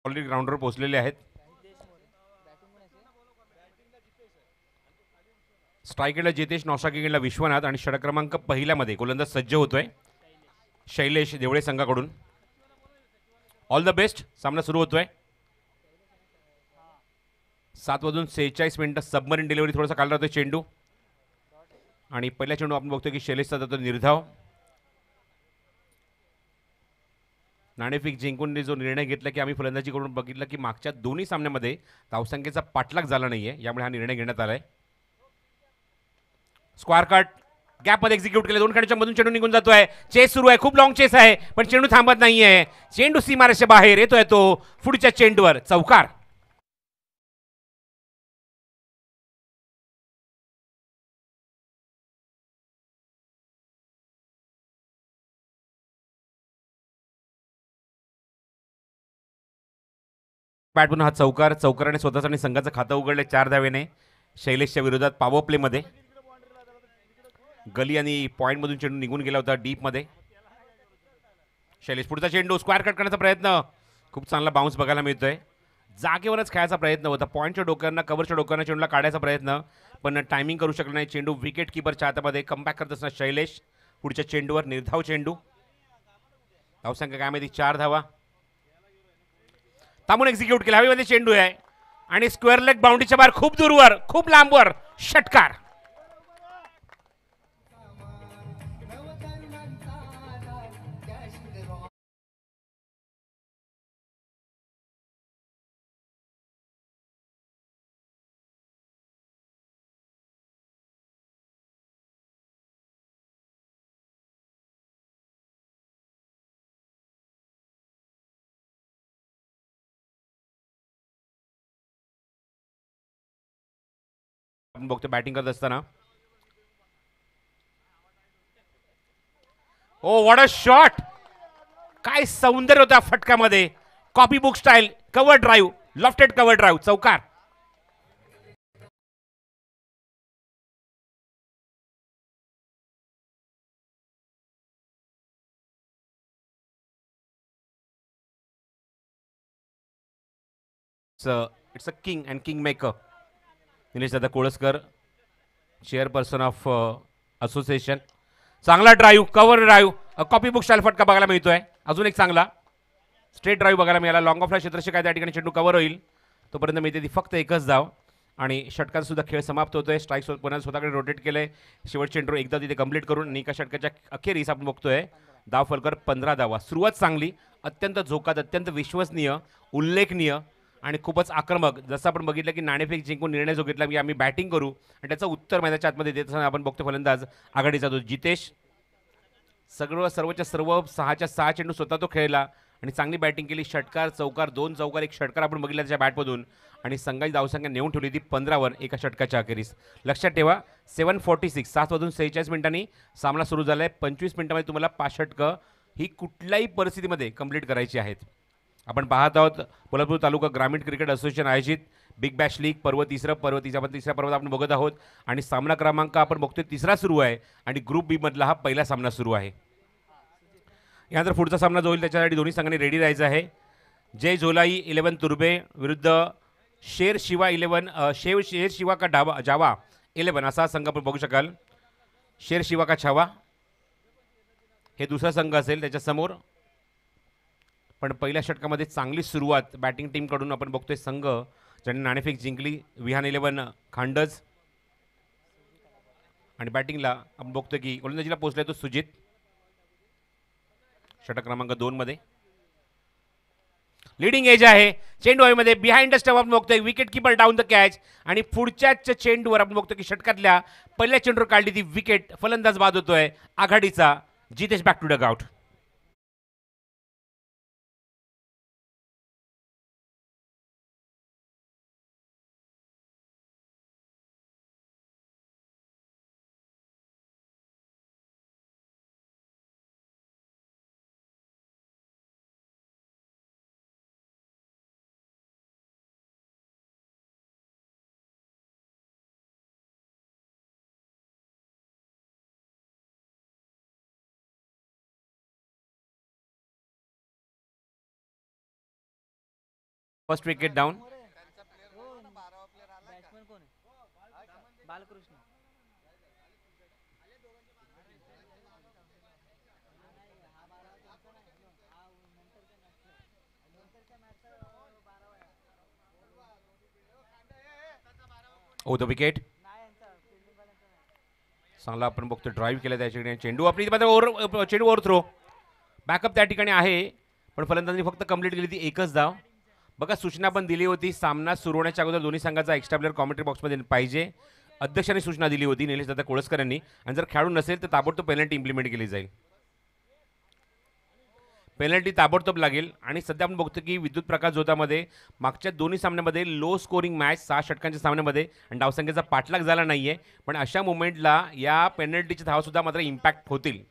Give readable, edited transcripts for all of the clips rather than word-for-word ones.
Already ग्राउंडवर पोहोचलेले आहेत. स्ट्रायकेला जितेश, नौशाकीला विश्वनाथ आणि षटक क्रमांक पहिल्यामध्ये गोलंदाज सज्ज होतोय शैलेश देवळे संघाकडून. All the best. सामना सुरू होतोय. 7:46 सबमरीन डिलिव्हरी थोडासा काढला जातोय चेंडू आणि पहिल्या चेंडू आपण बघतोय की शैलेशचा जातो निर्धाव. नाणेफेक जिंकून जो निर्णय घेतला की आम्ही फलंदाजी करून बघितलं की मागच्या दोन्ही सामन्यामध्ये धावसंख्येचा पाठलाग झाला नाहीये, यामुळे हा निर्णय घेण्यात आलाय. स्क्वायर कट गॅपमध्ये एक्झिक्यूट केले. दोन खंडाच्या मधून चेंडू निघून जातोय. चेस सुरू आहे. खूप लॉंग चेस आहे पण चेंडू थांबत नाहीये. चेंडू सीमारेषे बाहेर येतोय तो पुढच्या चेंडूवर चौकार. बॅटमन हा चौकाराने स्वतःचा आणि संघाचं खातं उघडले 4 धावेने शैलेशच्या विरोधात पॉवर प्लेमध्ये. गली आणि पॉईंटमधून चेंडू निघून गेला होता डीपमध्ये. शैलेश पुढचा चेंडू स्क्वायर कट करण्याचा प्रयत्न. खूप चांगला बाउन्स बघायला मिळतोय. जागेवरच खेळायचा प्रयत्न होता. पॉईंटच्या डोक्यांना कव्हरच्या डोक्यांना चेंडूला काढायचा प्रयत्न पण टायमिंग करू शकला नाही. चेंडू विकेट किपरच्या हातामध्ये. कमबॅक करत असताना शैलेश पुढच्या चेंडूवर निर्धाव चेंडू. धावसंख्या काय माहिती 4 धावा. थांबून एक्झिक्यूट केला. हवेमध्ये चेंडू आहे आणि स्क्वेअर लेग बाउंड्रीच्या बाहेर खूप दूरवर खूप लांबवर षटकार. आपण बघतो बॅटिंग करत असताना. Oh what a shot. काय सौंदर्य होतं फटक्यामध्ये. Copy book style cover drive. Lofted cover drive चौकार. It's a king and king maker. Nilesh Dada Kolaskar chairperson of association. चांगला drive cover drive copy book style फटका बघायला मिळतोय. अजून एक चांगला स्ट्रेट ड्राईव्ह बघायला मिळाला. लॉंग ऑफला क्षेत्रशी काय त्या ठिकाणी चेंडू कव्हर होईल तोपर्यंत मिळते ती फक्त एकच धाव आणि षटकाचा सुद्धा खेळ समाप्त होतोय. स्ट्राईक पुन्हा स्वतःकडे रोटेट केलंय. शेवट चेंडू एकदा तिथे कंप्लीट करून आणि एका षटकाच्या अखेरीस आपण बघतोय धाव फलकर 15 धावा. सुरुवात चांगली. अत्यंत झोकात अत्यंत विश्वसनीय उल्लेखनीय आणि खूपच आक्रमक. जसं आपण बघितलं की नाणेफेक जिंकून निर्णय जो घेतला की आम्ही बॅटिंग करू आणि त्याचं उत्तर मैदानाच्या आतमध्ये देत असताना आपण बघतो फलंदाज आघाडीचा तो जितेश. सर्वच्या सर्व 6च्या 6 चेंडू स्वतः तो खेळला आणि चांगली बॅटिंग केली. षटकार चौकार 2 चौकार 1 षटकार आपण बघितला त्याच्या बॅटमधून आणि संघाची धावसंख्या नेऊन ठेवली ती 15वर एका षटकाच्या अखेरीस. लक्षात ठेवा 7:46 7:46 सामना सुरू झाला आहे. 25 मिनिटांमध्ये तुम्हाला 5 षटकं ही कुठल्याही परिस्थितीमध्ये कंप्लीट करायची आहेत. आपण पाहत आहोत कोल्हापूर तालुका ग्रामीण क्रिकेट असोसिएशन आयोजित बिग बॅश लीग पर्व तिसऱ्या पर्वात आपण बघत आहोत आणि सामना क्रमांक आपण बघतोय 3रा सुरू आहे आणि ग्रुप बी मधला हा पहिला सामना सुरू आहे. यानंतर पुढचा सामना जो होईल त्याच्यासाठी दोन्ही संघांनी रेडी राहायचं आहे. जय झोलाई 11 तुर्बे विरुद्ध शेर शिवा 11 शेर शिवा का जावा 11 असा संघ आपण बघू शकाल. शेर शिवा का छावा हे दुसरा संघ असेल त्याच्यासमोर. पण पहिल्या षटकामध्ये चांगली सुरुवात बॅटिंग टीमकडून आपण बघतोय. संघ ज्यांनी नाणेफेक जिंकली विहान 11 खांडज आणि बॅटिंगला आपण बघतोय की गोलंदाजीला पोहोचलाय तो सुजित षटक क्रमांक 2 मध्ये. लीडिंग एज आहे. चेंडू हवेमध्ये बिहाइंड द स्टंप आपण बघतोय. Wicket keeper down the catch आणि पुढच्याच चेंडूवर आपण बघतो की षटकातल्या पहिल्या चेंडूवर काढली ती विकेट. फलंदाज बाद होतोय आघाडीचा Jitesh. Back to dugout. First wicket down. Over the wicket. चांगला आपण बघतो ड्राईव्ह केला त्या ठिकाणी. चेंडू आपली ओव्हर, चेंडू ओव्हर थ्रो. बॅकअप त्या ठिकाणी आहे पण फलंदाजांनी फक्त कंप्लीट केली ती एकच धाव. बघा सूचना पण दिली होती सामना सुरू होण्याच्या अगोदर दोन्ही संघाचा एक्स्ट्रा प्लेअर कॉमेंट्री बॉक्समध्ये पाहिजे. अध्यक्षांनी सूचना दिली होती निलेश दादा कोळसकर यांनी. आणि जर खेळाडू नसेल तर ताबडतोब पेनल्टी इम्प्लिमेंट केली जाईल. पेनल्टी ताबडतोब लागेल. आणि सध्या आपण बघतो की विद्युत प्रकाश जोतामध्ये मागच्या दोन्ही सामन्यामध्ये लो स्कोरिंग मॅच 6 षटकांच्या सामन्यामध्ये आणि धावसंख्येचा पाठलाग झाला नाहीये. पण अशा मुवमेंटला या पेनल्टीच्या धावासुद्धा मात्र इम्पॅक्ट होतील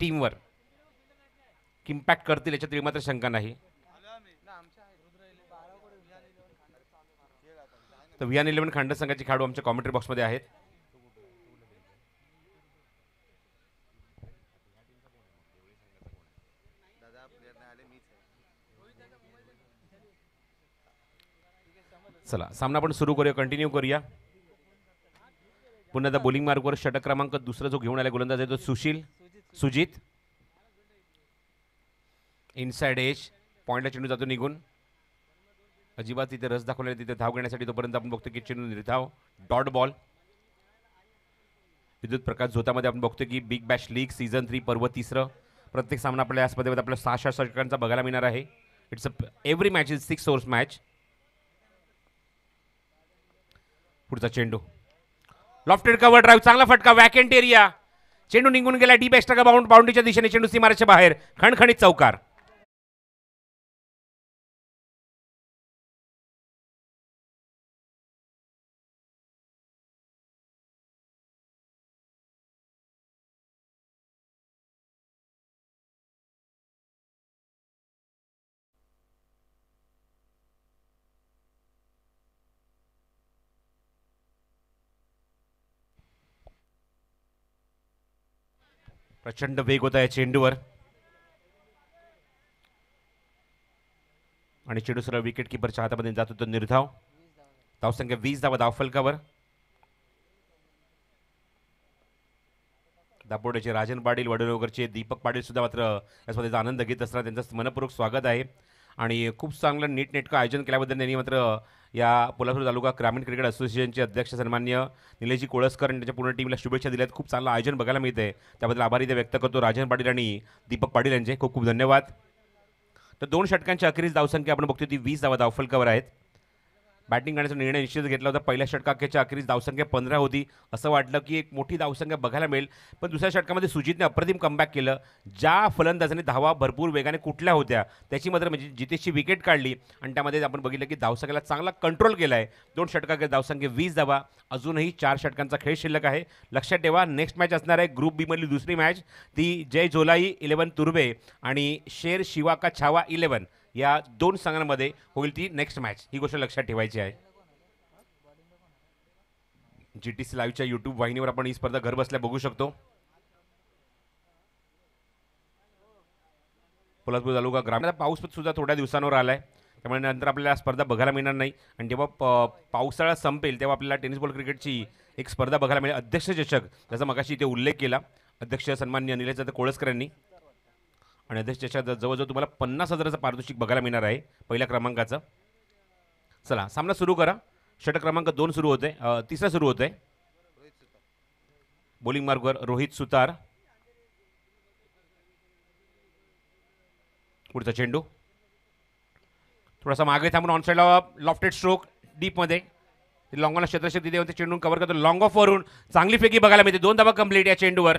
टीमवर. इम्पॅक्ट करतील याच्यात मात्र शंका नाही. तर विहान 11 खांड संघाचे खेळाडू आमच्या कॉमेंट्री बॉक्समध्ये आहेत. चला सामना आपण सुरू करूया, कंटिन्यू करूया. पुन्हा एकदा बॉलिंग मार्कवर षटक क्रमांक दुसरा जो घेऊन आला गोलंदाज आहे तो सुजित. इनसाइड एज पॉइंटला चेंडू जातो निघून. अजिबात तिथे रस दाखवलेला तिथे धाव घेण्यासाठी. तोपर्यंत आपण बघतो की चेंडू निर्धाव डॉट बॉल. विद्युत प्रकाश झोतामध्ये आपण बघतो की बिग बॅश लीग सीझन 3 पर्व 3. प्रत्येक सामना आपल्या या स्पर्धेमध्ये आपल्या 6 षटकांचा बघायला मिळणार आहे. It's every match is 6 overs match. पुढचा चेंडू लॉफ्टेड कव्हर ड्राईव्ह, चांगला फटका, वॅकेंट एरिया. चेंडू निघून गेला डीप एक्स्ट्रा बाउंड्रीच्या दिशेने. चेंडू सीमारेच्या बाहेर, खणखणीत चौकार. प्रचंड वेग होता या चेंडूवर आणि चेंडू सरळ विकेट किपरच्या हातामध्ये जात होतो निर्धाव. धावसंख्या 20 धावा धावफलकावर. दापोड्याचे राजन पाटील, वडनगरचे दीपक पाटील सुद्धा मात्र या स्पर्धेचा आनंद घेत असताना त्यांचं मनपूर्वक स्वागत आहे. आणि खूप चांगलं नीटनेटकं आयोजन केल्याबद्दल त्यांनी मात्र या पोलादपूर तालुका ग्रामीण क्रिकेट असोसिएशनचे अध्यक्ष सन्मान्य निलेशजी कोळसकर आणि त्यांच्या पूर्ण टीमला शुभेच्छा दिल्यात. खूप चांगलं आयोजन बघायला मिळते, त्याबद्दल आभारी ते व्यक्त करतो राजन पाटील आणि दीपक पाटील यांचे खूप खूप धन्यवाद. तर 2 षटकांच्या अखेरीस धावसंख्या आपण बघतो ती 20 धावा धावफलकावर आहेत. बॅटिंग करण्याचा निर्णय निश्चित घेतला होता. पहिल्या षटकाच्या अखेरीस धावसंख्या 15 होती. असं वाटलं की एक मोठी धावसंख्या बघायला मिळेल, पण दुसऱ्या षटकामध्ये सुजितने अप्रतिम कमबॅक केलं. ज्या फलंदाजाने धावा भरपूर वेगाने कुठल्या होत्या त्याची मात्र म्हणजे जितेशची विकेट काढली आणि त्यामध्ये आपण बघितलं की धावसंख्येला चांगला कंट्रोल केला आहे. 2 षटकाच्या धावसंख्या 20 धावा. अजूनही 4 षटकांचा खेळ शिल्लक आहे. लक्षात ठेवा नेक्स्ट मॅच असणार आहे ग्रुप बी मधली दुसरी मॅच, ती जय जोलाई 11 तुर्बे आणि शेर शिवा का छावा 11 या 2 संघांमध्ये होईल ती नेक्स्ट मॅच. ही गोष्ट लक्षात ठेवायची आहे. GTC लाईव्हच्या यूट्यूब वाहिनीवर आपण ही स्पर्धा घर बसल्या बघू शकतो. पोलादपूर तालुका ग्रामीण पाऊस सुद्धा थोड्या दिवसांवर आलाय, त्यामुळे नंतर आपल्याला स्पर्धा बघायला मिळणार नाही. आणि जेव्हा पावसाळा संपेल तेव्हा आपल्याला टेनिस बॉल क्रिकेटची एक स्पर्धा बघायला मिळेल, अध्यक्ष चषक, ज्याचा मगाशी इथे उल्लेख केला अध्यक्ष सन्मान्य निलेश दादा कोळसकर यांनी. आणि अध्यक्ष चषक जवळजवळ तुम्हाला 50,000चं पारितोषिक बघायला मिळणार आहे पहिल्या क्रमांकाचं. चला सामना सुरू करा. षटक क्रमांक 2 सुरू होते, 3 सुरू होते. बॉलिंग मार्गवर रोहित सुतार. पुढचा चेंडू थोडासा मागे थांबून ऑनसाइडला लॉफ्टेड स्ट्रोक डीपमध्ये लॉंग ऑनला क्षेत्रक्षक तिथे होते. चेंडू कव्हर करतो लॉंग ऑफ वरून, चांगली फेकी बघायला मिळते. 2 धावा कंप्लीट या चेंडूवर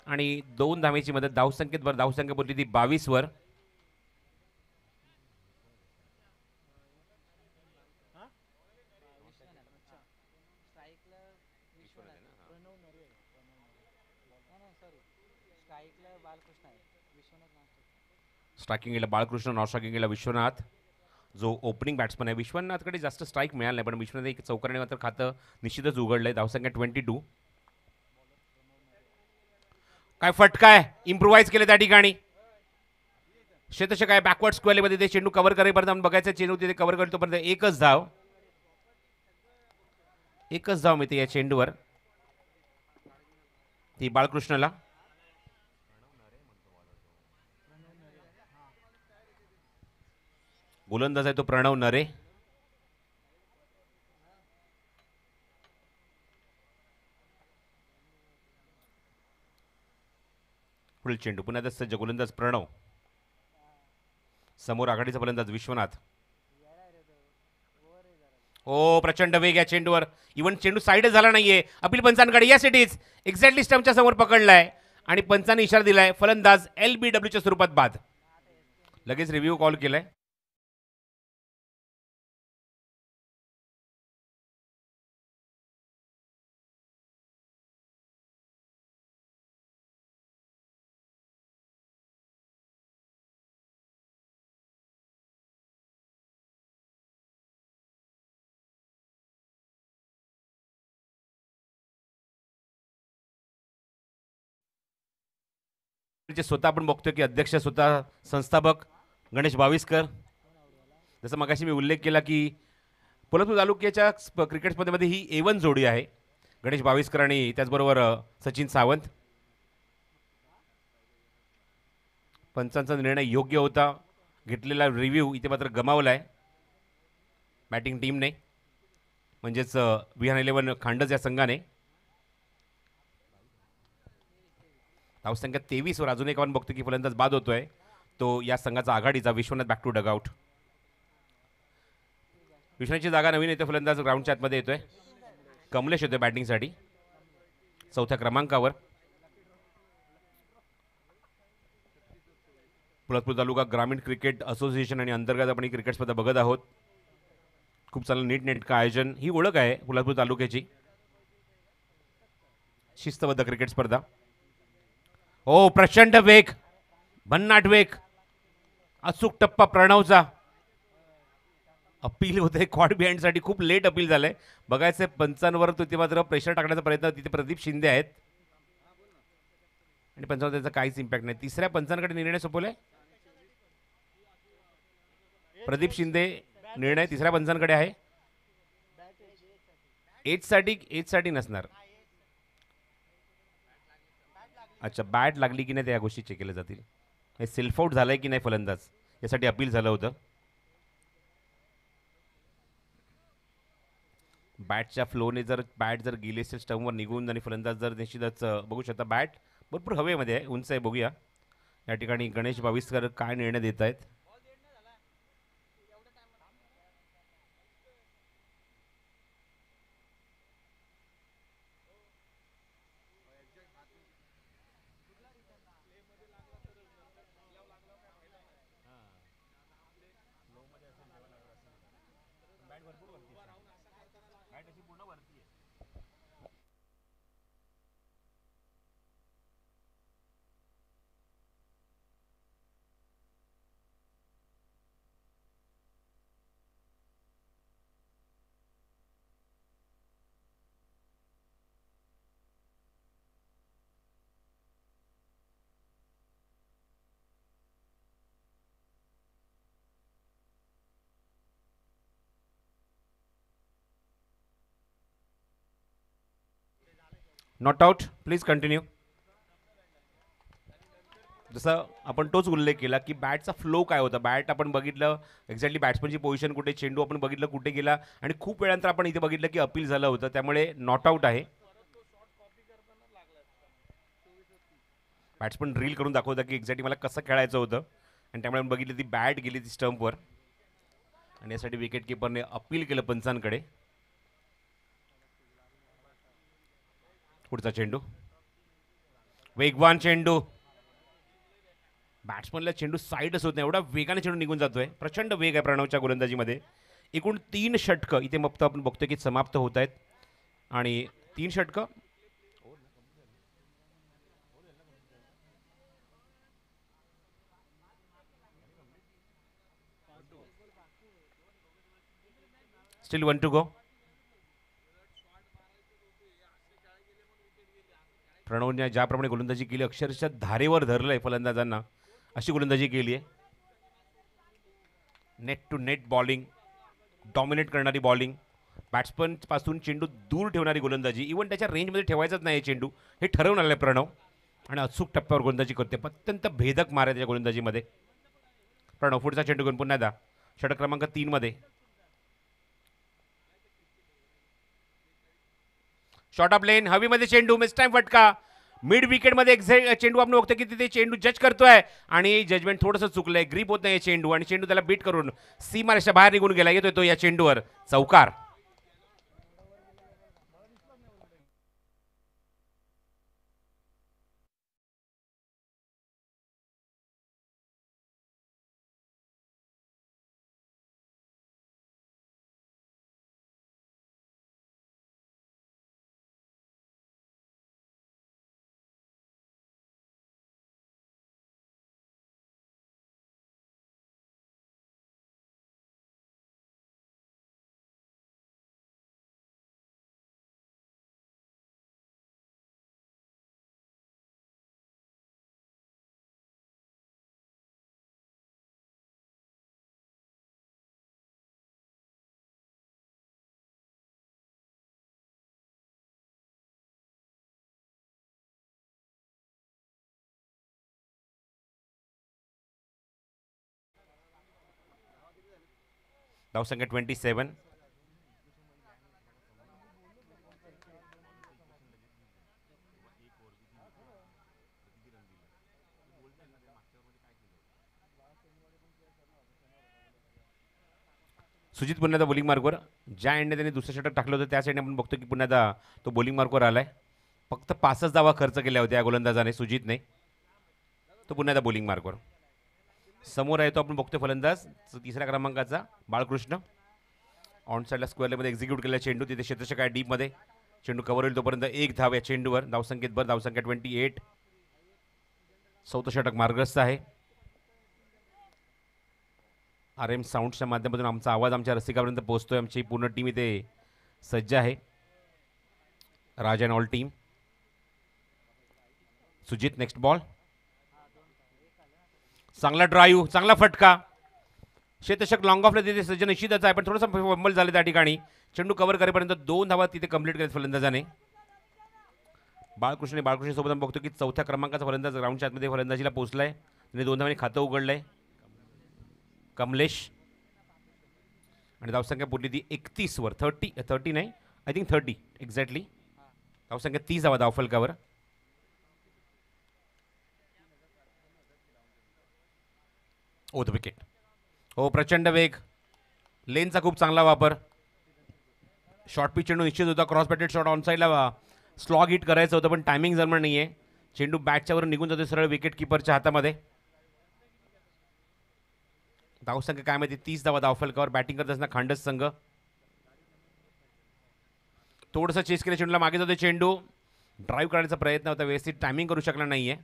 आणि 2 धावेची मदत. धावसंख्येत धावसंख्या बोलली ती 22 वर. स्ट्रायकिंगला बाळकृष्ण, नॉन स्ट्रायकिंगला विश्वनाथ, जो ओपनिंग बॅट्समन आहे. विश्वनाथकडे जास्त स्ट्राईक मिळाला नाही, पण विश्वनाथ एक चौकारने मात्र खातं निश्चितच उघडलंय. धावसंख्या 22. काय फटका आहे, इम्प्रुव्हाइज केले त्या ठिकाणी. क्षेत्ररक्षक आहे बॅकवर्ड स्क्वेअरमध्ये ते चेंडू कव्हर करेपर्यंत आपण बघायचं चेंडू तिथे कव्हर करतोपर्यंत एकच धाव मिळते या चेंडूवर ती बाळकृष्णला. गोलंदाज आहे तो प्रणव नरे. पुढील चेंडू पुन्हा सज्ज गोलंदाज प्रणव. समोर आघाडीचा फलंदाज विश्वनाथ. ओ प्रचंड वेग या चेंडूवर. इव्हन चेंडू साईड झाला नाहीये. अपील पंचांकडे या सिटीज एक्झॅक्टली स्टंपच्या समोर पकडलाय आणि पंचांनी इशारा दिलाय फलंदाज LBWच्या स्वरूपात बाद. लगेच रिव्ह्यू कॉल केलाय. स्वतः आपण बघतोय की अध्यक्ष स्वतः संस्थापक गणेश बाविस्कर. जसं मगाशी मी उल्लेख केला की पोलादपूर तालुक्याच्या क्रिकेट स्पर्धेमध्ये ही A1 जोडी आहे. गणेश बाविस्कर आणि त्याचबरोबर सचिन सावंत. पंचांचा निर्णय योग्य होता. घेतलेला रिव्ह्यू इथे मात्र गमावलाय बॅटिंग टीमने म्हणजेच विहान 11 खांडज या संघाने. धावसंख्या 23 वर अजून एक आपण बघतो की फलंदाज बाद होतोय तो या संघाचा आघाडीचा विश्वनाथ. Back to dugout. विश्वनाथची जागा नवीन येते. फलंदाज ग्राउंडच्या आतमध्ये येतोय. कमलेश येतोय बॅटिंगसाठी 4थ्या क्रमांकावर. पोलादपूर तालुका ग्रामीण क्रिकेट असोसिएशन आणि अंतर्गत आपण ही क्रिकेट स्पर्धा बघत आहोत. खूप चांगलं नीटनेटकं आयोजन. ही ओळख आहे पोलादपूर तालुक्याची. शिस्तबद्ध क्रिकेट स्पर्धा. ओ प्रचंड वेग भन्नाट वेग. अचूक टप्पा प्रणवचा. अपील होते कॉड बिहाइंडसाठी. खूप लेट अपील झालंय. बघायचं पंचांवर तिथे मात्र प्रेशर टाकण्याचा प्रयत्न. तिथे प्रदीप शिंदे आहेत आणि पंचांवर त्याचा काहीच इम्पॅक्ट नाही. तिसऱ्या पंचांकडे निर्णय सोपवलाय. प्रदीप शिंदे निर्णय तिसऱ्या पंचांकडे आहे. एजसाठी नसणार. अच्छा बॅट लागली की नाही त्या गोष्टी चेक केल्या जातील. हे सेल्फ आउट झालाय की नाही फलंदाज यासाठी अपील झालं होतं. बॅटच्या फ्लोने जर बॅट जर गेली असेल स्टंपवर निघून आणि फलंदाज जर निश्चितच बघू शकता बॅट भरपूर हवेमध्ये आहे उंच आहे. बघूया या ठिकाणी गणेश बाविस्कर काय निर्णय देत आहेत. Not out. Please continue. जसं आपण तोच उल्लेख केला की बॅटचा फ्लो काय होता. बॅट आपण बघितलं एक्झॅक्टली बॅट्समनची पोझिशन कुठे चेंडू आपण बघितलं कुठे गेला आणि खूप वेळानंतर आपण इथे बघितलं की अपील झालं होतं त्यामुळे नॉट आउट आहे. बॅट्समन ड्रिल करून दाखवता की एक्झॅक्टली मला कसं खेळायचं होतं आणि त्यामुळे आपण बघितलं ती बॅट गेली ती स्टंपवर आणि यासाठी विकेट किपरने अपील केलं पंचांकडे. पुढचा चेंडू वेगवान चेंडू. बॅट्समनला चेंडू साईडच होत नाही एवढा वेगाने चेंडू निघून जातोय. प्रचंड वेग आहे प्रणवच्या गोलंदाजीमध्ये. एकूण 3 षटकं इथे मग आपण बघतोय की समाप्त होत आहेत आणि 3 षटकं स्टील 1 टू गो. प्रणवने ज्याप्रमाणे गोलंदाजी केली अक्षरशः धारेवर धरलंय फलंदाजांना अशी गोलंदाजी केली आहे. Net to net bowling, dominate करणारी बॉलिंग, बॅट्समन पासून चेंडू दूर ठेवणारी गोलंदाजी, इव्हन त्याच्या रेंजमध्ये ठेवायचाच नाही चेंडू, हे ठरवून आलं आहे प्रणव. आणि अचूक टप्प्यावर गोलंदाजी करते, अत्यंत भेदक मार आहे त्याच्या गोलंदाजीमध्ये. प्रणव पुढचा चेंडू घेऊन पुन्हा एकदा षटक क्रमांक 3 मध्ये. शॉर्ट ऑफ लेन, हवेमध्ये चेंडू, मिस टाइम फटका. मिड विकेटमध्ये एक्झॅक्ट चेंडू आपण बघतो की तिथे चेंडू जज करतोय आणि जजमेंट थोडंसं चुकलंय, ग्रीप होत नाही चेंडू आणि चेंडू त्याला बीट करून सीमारेषा बाहेर निघून गेला. येतोय तो या चेंडूवर चौकार. धावसंख्या 27. सुजित पुन्हा एकदा बॉलिंग मार्कवर. ज्या एंडने त्यांनी दुसरं षटक टाकलं होतं त्या साईडने आपण बघतो की पुन्हा एकदा तो बॉलिंग मार्कवर आलाय. फक्त 5च धावा खर्च केल्या होत्या या गोलंदाजाने, सुजितने. तो पुन्हा एकदा बॉलिंग मार्कवर. समोर आहे तो आपण बघतोय फलंदाज 3ऱ्या क्रमांकाचा बाळकृष्ण. ऑन साईडला स्क्वेअरमध्ये एक्झिक्यूट केलेला चेंडू, तिथे क्षेत्ररक्षक आहे डीपमध्ये. चेंडू कव्हर होईल तोपर्यंत एक धाव या चेंडूवर. धावसंख्येत भर, धावसंख्या 28. 4थं षटक मार्गस्थ आहे. RM साऊंडच्या माध्यमातून आमचा आवाज आमच्या रसिकापर्यंत पोहोचतोय. आमची पूर्ण टीम इथे सज्ज आहे. Raj and all team. Sujit next ball. चांगला ड्राईव्ह, चांगला फटका. क्षेत्ररक्षक लॉंग ऑफला तिथे सज्ज निश्चितच आहे, पण थोडंसं फंबल झालं त्या ठिकाणी. चेंडू कव्हर करेपर्यंत 2 धावा तिथे कंप्लीट केल्यात फलंदाजाने. बाळकृष्णसोबत आपण बघतो की 4थ्या क्रमांकाचा फलंदाज ग्राउंडच्या आतमध्ये फलंदाजीला पोहोचलाय. त्याने 2 धावांनी खातं उघडलंय. कमलेश. आणि धावसंख्या पुरली ती 31 वर. 30 नाही, आय थिंक 30 एक्झॅक्टली. धावसंख्या 30 धावा धावफलकावर. ओ द विकेट. हो, प्रचंड वेग, लेनचा खूप चांगला वापर. शॉर्ट पिच चेंडू निश्चित होता. क्रॉस बॅटेड शॉट ऑन साईडला स्लॉग हिट करायचं होतं, पण टायमिंग जमणार नाही आहे. चेंडू बॅटच्यावर निघून जातो सरळ विकेट किपरच्या हातामध्ये. धावसंख्या काय माहिती 30 धावा धावफलकावर. बॅटिंग करत असताना खांडस संघ. थोडंसं चेस केलं चेंडूला, मागे जातो चेंडू. ड्राईव्ह करण्याचा प्रयत्न होता, व्यवस्थित टायमिंग करू शकला नाही आहे.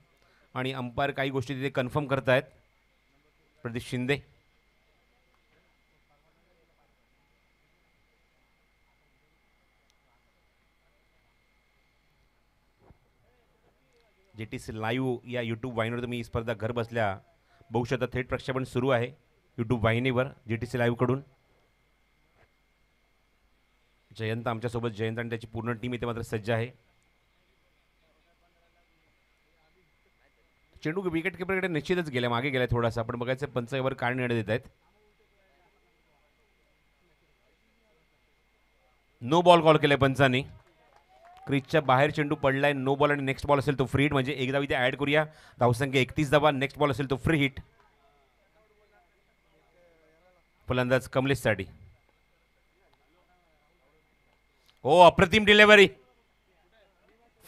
आणि अंपायर काही गोष्टी तिथे कन्फर्म करतायत. प्रदीप शिंदे. JTC लाईव्ह या यूट्यूब वाहिनीवर तुम्ही ही स्पर्धा घर बसल्या बघू शकता. थेट प्रक्षेपण सुरू आहे यूट्यूब वाहिनीवर JTC लाईव्हकडून. जयंत आमच्यासोबत, जयंत आणि त्याची पूर्ण टीम इथे मात्र सज्ज आहे. चेंडू विकेट किपरकडे निश्चितच गेला, मागे गेलाय थोडासा. आपण बघायचं पंच यावर काय निर्णय देत आहेत. नो बॉल कॉल केलाय पंचांनी. क्रीजच्या बाहेर चेंडू पडलाय. नो बॉल आणि नेक्स्ट बॉल असेल तो फ्री हिट. म्हणजे एक धाव इथे ऍड करूया. धावसंख्या 31 धावा. नेक्स्ट बॉल असेल तो फ्री हिट. फलंदाज कमलेशसाठी. हो, अप्रतिम डिलेव्हरी.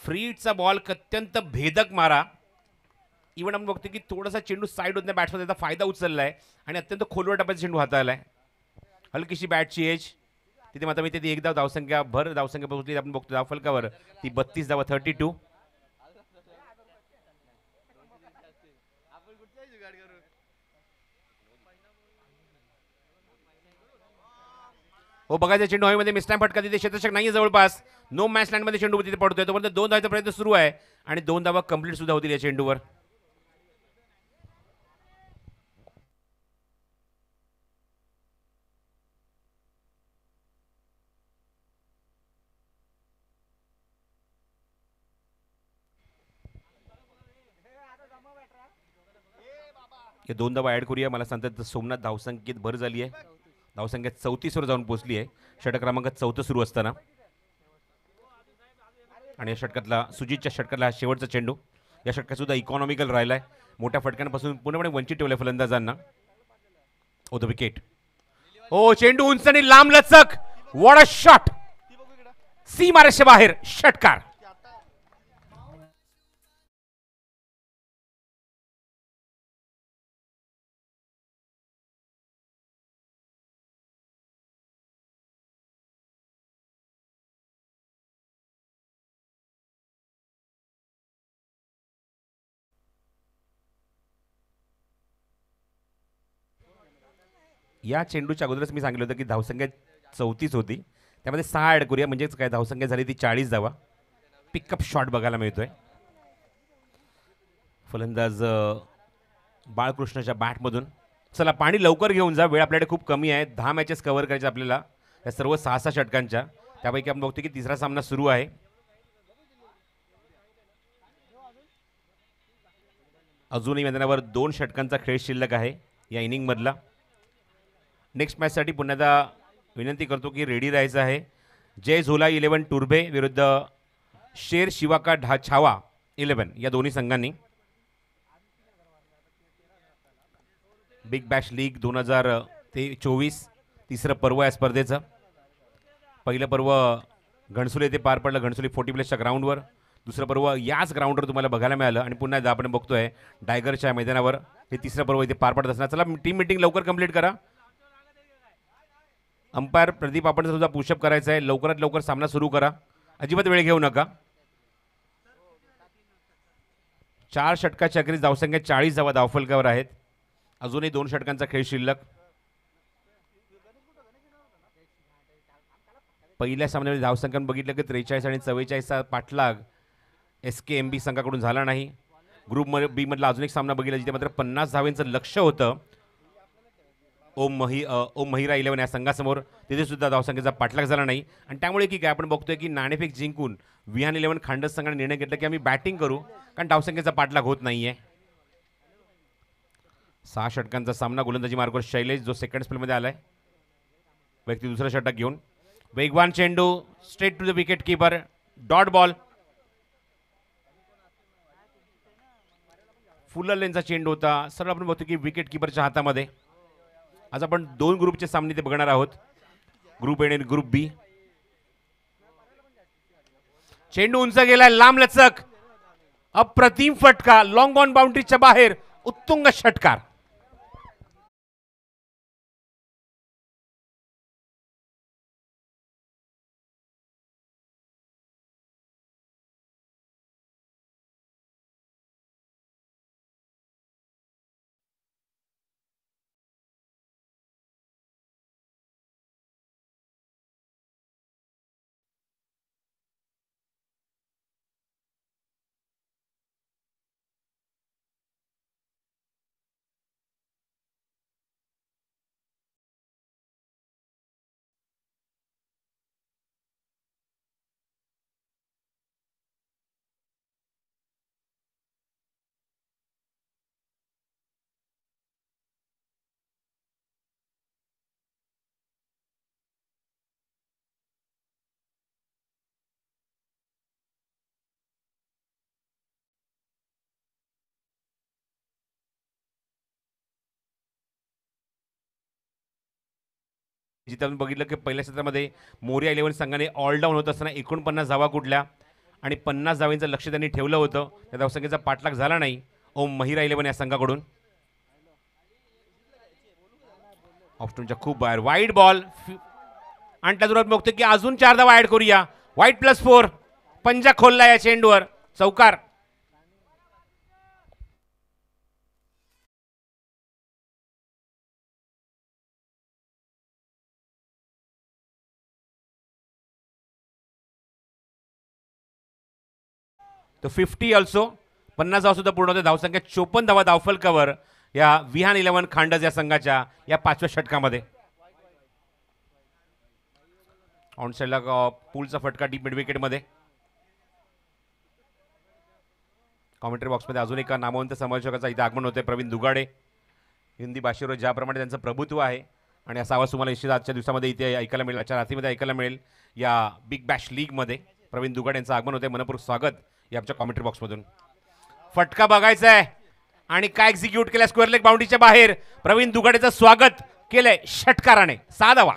फ्री हिटचा बॉल अत्यंत भेदक मारा. इव्हन आपण बघतो की थोडासा चेंडू साईड होत नाही, बॅट्समॅन त्याचा फायदा उचललाय आणि अत्यंत खोलवर टप्प्याचा चेंडू हाताळलाय. हलकीशी बॅटची एज तिथे मात्र मी तिथे एक धाव. धावसंख्या भर, धावसंख्या पोहोचली आपण बघतो धावफलकावर ती 32 धावा 32. हो, बघायचं चेंडू हवेमध्ये मिस्टाईम फटका. तिथे क्षेत्ररक्षक नाहीये जवळपास. नो मॅच लँडमध्ये चेंडू तिथे पडतोय. तोपर्यंत 2 धावांचा प्रयत्न सुरू आहे आणि 2 धावा कंप्लीट सुद्धा होतील या चेंडूवर. हे 2 धावा ॲड करूया. मला सांगतात सोमनाथ धावसंख्येत भर झाली आहे. धावसंख्येत 34 वर जाऊन पोहोचली आहे षटक क्रमांक 4 सुरू असताना. आणि या षटकातला सुजितच्या षटकातला हा शेवटचा चेंडू. या षटकात सुद्धा इकॉनॉमिकल राहिला आहे. मोठ्या फटक्यांपासून पूर्णपणे वंचित ठेवलं फलंदाजांना. ओ द विकेट. ओ चेंडू उंच आणि लांब लचक. What a shot. सीमारेषे बाहेर षटकार. या चेंडूच्या अगोदरच मी सांगितलं होतं की धावसंख्या 34 होती. त्यामध्ये 6 ॲड करूया म्हणजेच काय धावसंख्या झाली ती 40 धावा. पिकअप शॉट बघायला मिळतोय. फलंदाज बाळकृष्णच्या बॅटमधून. चला पाणी लवकर घेऊन जा. वेळ आपल्याकडे खूप कमी आहे. 10 मॅचेस कव्हर करायचे आपल्याला या सर्व 6-6 षटकांच्या. त्यापैकी आपण बघतो की तिसरा सामना सुरू आहे. अजूनही मैदानावर 2 षटकांचा खेळ शिल्लक आहे या इनिंगमधला. नेक्स्ट मॅचसाठी पुन्हा एकदा विनंती करतो की रेडी राहायचं आहे. जय झोला 11 टुर्बे विरुद्ध शेर शिवाका छावा 11 या दोन्ही संघांनी. बिग बॅश लीग 2024 तिसरं पर्व या स्पर्धेचं. पहिलं पर्व घणसोली येथे पार पडलं घणसोली 40 प्लेसच्या ग्राउंडवर. दुसरं पर्व याच ग्राउंडवर तुम्हाला बघायला मिळालं आणि पुन्हा एकदा आपण बघतोय डायगरच्या मैदानावर हे तिसरं पर्व इथे पार पडत असणार. चला टीम मीटिंग लवकर कंप्लीट करा. अंपायर प्रदीप आपण सुद्धा पुशअप करायचं आहे. लवकरात लवकर सामना सुरू करा. अजिबात वेळ घेऊ नका. 4 षटकाच्या अखेरीस धावसंख्या 40 धावा धावफलकावर आहेत. अजूनही 2 षटकांचा खेळ शिल्लक. पहिल्या सामन्यामध्ये धावसंख्या बघितलं की 43 आणि 44चा पाठलाग SKMB संघाकडून झाला नाही. ग्रुप बी मधला अजून एक सामना बघितला जिथे मात्र 50 धावांचं लक्ष होतं ओम महिरा 11 या संघासमोर. तिथे सुद्धा धावसंख्येचा पाठलाग झाला नाही. आणि त्यामुळे की काय आपण बघतोय की नाणेफेक जिंकून विहान 11 खांडस संघाने निर्णय घेतला की आम्ही बॅटिंग करू कारण धावसंख्येचा पाठलाग होत नाहीये. 6 षटकांचा सामना. गोलंदाजी मार्गावर शैलेश जो सेकंड स्पेलमध्ये आलाय व्यक्ती दुसरं षटक घेऊन. वेगवान चेंडू straight to the wicket keeper. Dot ball. Full लेनचा चेंडू होता. सरळ आपण बघतो की विकेट कीपरच्या हातामध्ये. आज आपण 2 ग्रुपचे सामने ते बघणार आहोत. ग्रुप ए आणि ग्रुप बी. चेंडू उंच गेलाय लांब लचक. अप्रतिम फटका. लॉंग ऑन बाउंड्रीच्या बाहेर. उत्तुंग षटकार. जिथे आपण बघितलं की पहिल्या क्षेत्रामध्ये मोरिया 11 संघाने ऑल डाऊन होत असताना 49 धावा कुठल्या आणि 50 धावांचं लक्ष त्यांनी ठेवलं होतं. त्या धावसंख्येचा पाठलाग झाला नाही ओम महिरा 11 या संघाकडून. ऑप्शनच्या खूप बाहेर. वाईड बॉल आणि त्याच बरोबर बघतो की अजून 4 धावा ऍड करूया. वाईड +4. पंजा खोलला या चेंडूवर. चौकार. तो 50 ऑल्सो 50 धावा सुद्धा पूर्ण होते. धावसंख्या 54 धावा धावफलकावर या विहान 11 खांडस या संघाच्या या 5व्या षटकामध्ये. ऑन साइडला पूलचा फटका डीप मिड विकेटमध्ये. कॉमेंट्री बॉक्समध्ये अजून एका नामवंत समालोचकाचा इथे आगमन होते. प्रवीण दुगाडे हिंदी भाषेवर ज्याप्रमाणे त्यांचं प्रभुत्व आहे आणि असा आवाज तुम्हाला निश्चित आजच्या दिवसामध्ये इथे ऐकायला मिळेल, आजच्या रात्रीमध्ये ऐकायला मिळेल. या बिग बॅश लीगमध्ये प्रवीण दुगाड यांचं आगमन होते. मनपूर्वक स्वागत या आमच्या कॉमेंट्री बॉक्समधून. फटका बघायचा आहे आणि काय एक्झिक्यूट केलं स्क्वेअर लेग बाउंड्रीच्या बाहेर. प्रवीण दुगाडेचं स्वागत केलंय षटकाराने. 6 धावा.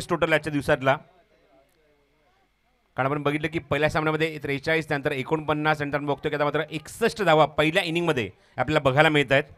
टोटल आजच्या दिवसातला, कारण आपण बघितलं की पहिल्या सामन्यामध्ये 43, त्यानंतर 49, नंतर बघतो की आता मात्र 61 धावा पहिल्या इनिंगमध्ये आपल्याला बघायला मिळत आहेत.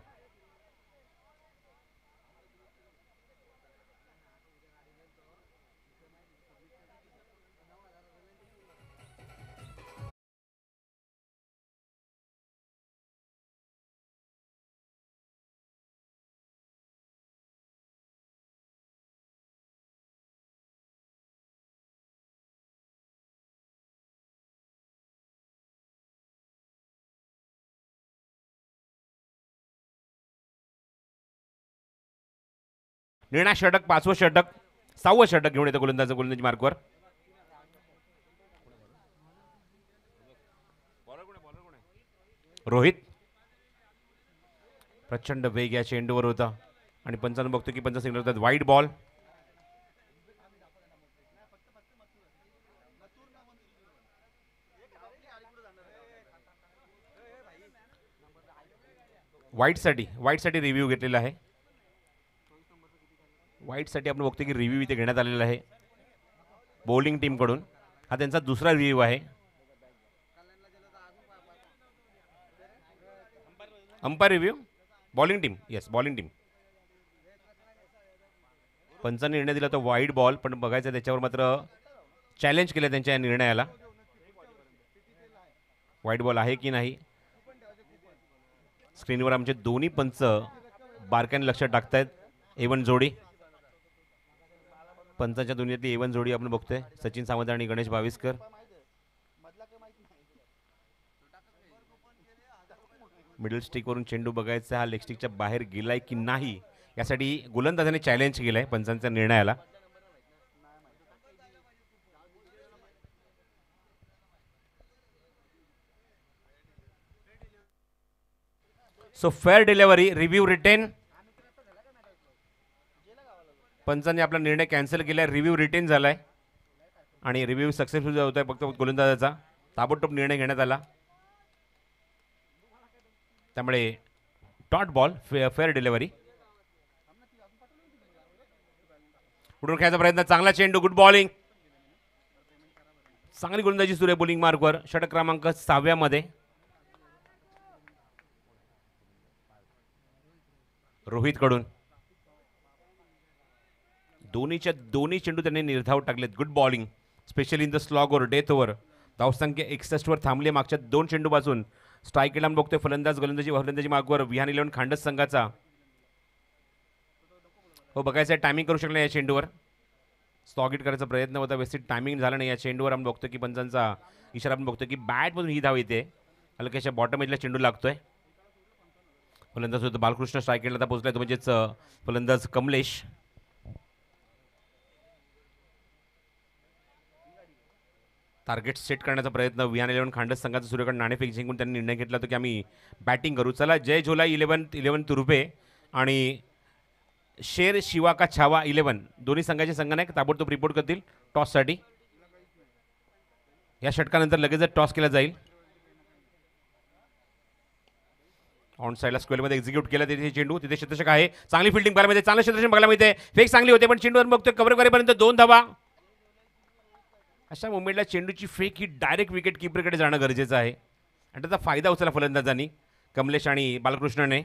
निर्णय षटक, 5वं षटक, 6वं षटक घेऊन येतो गोलंदाजी मार्कवर. रोहित प्रचंड वेग या चेंडूवर होता आणि पंचांना बघतो की पंच सिग्नल होतात वाईड बॉल. वाईटसाठी रिव्ह्यू घेतलेला आहे. वाईटसाठी आपण बघतो की रिव्ह्यू इथे घेण्यात आलेला आहे बॉलिंग टीमकडून. हा त्यांचा दुसरा रिव्ह्यू आहे. Umpire review bowling team. Yes, bowling team. पंचांनी निर्णय दिला तो वाईड बॉल, पण बघायचं त्याच्यावर मात्र चॅलेंज केलं त्यांच्या या निर्णयाला. वाईड बॉल आहे की नाही स्क्रीनवर आमचे दोन्ही पंच बारकाईने लक्ष टाकतायत. A1 जोडी, पंचांच्या दुनियेतली A1 जोडी आपण बघतोय, सचिन सावंत आणि गणेश भाविस्कर. मिडल स्टिकवरून चेंडू बघायचा, हा लेग स्टिकच्या बाहेर गेलाय की नाही यासाठी गोलंदाजाने चॅलेंज केलंय पंचांच्या निर्णयाला. So fair delivery, review retain. पंचांनी आपला निर्णय कॅन्सल केलाय, रिव्ह्यू रिटेन झालाय आणि रिव्ह्यू सक्सेसफुल होत आहे. फक्त गोलंदाजाचा ताबडतोब निर्णय घेण्यात आला, त्यामुळे डॉट बॉल, फेअर डिलिव्हरी. उडून खेळायचा प्रयत्न, चांगला चेंडू, गुड बॉलिंग, चांगली गोलंदाजी सुरू आहे बॉलिंग मार्कवर. षटक क्रमांक 6व्या मध्ये रोहित कडून दोन्ही चेंडू त्यांनी निर्धाव टाकलेत. Good bowling, specially in the slog over, death over. धावसंख्या 61 वर थांबली मागच्या 2 चेंडूपासून. स्ट्राईक केला बघतोय फलंदाज गोलंदाजी मार्कवर विहान 11 खांडस संघाचा. हो, बघायचं टायमिंग करू शकला या चेंडूवर. स्टॉगिट करायचा प्रयत्न होता, व्यवस्थित टायमिंग झाला नाही या चेंडूवर. आपण बघतो की पंचांचा इशारा आपण बघतो की बॅटमधून ही धाव येते, हलक्याच्या बॉटम एजला चेंडू लागतोय. फलंदाज होतो बालकृष्ण, स्ट्राईक केला पोहोचलाय तो म्हणजेच फलंदाज कमलेश. टार्गेट सेट करण्याचा प्रयत्न विहान 11 खांडस संघाचा सूर्यकांत नाणेफेक जिंकून त्यांनी निर्णय घेतला होता की आम्ही बॅटिंग करू. चला, जय झोला 11 तुरुपे आणि शेर शिवा का छावा 11 दोन्ही संघाचे संघनायक ताबडतोब रिपोर्ट करतील टॉससाठी. या षटकानंतर लगेचच टॉस केला जाईल. ऑन साईडला स्क्वेअरमध्ये एक्झिक्यूट केला तिथे चेंडू, तिथे शतषक आहे. चांगली फिल्डिंग बघायला मिळते, चांगलं शतषक बघायला मिळते. फेक चांगली होते पण चेंडूवर बघतोय कव्हर करेपर्यंत 2 धावा. अशा मुंबईला चेंडूची फेक ही डायरेक्ट विकेट किपरकडे जाणं गरजेचं आहे आणि त्याचा फायदा उचलला फलंदाजांनी कमलेश आणि बालकृष्णने.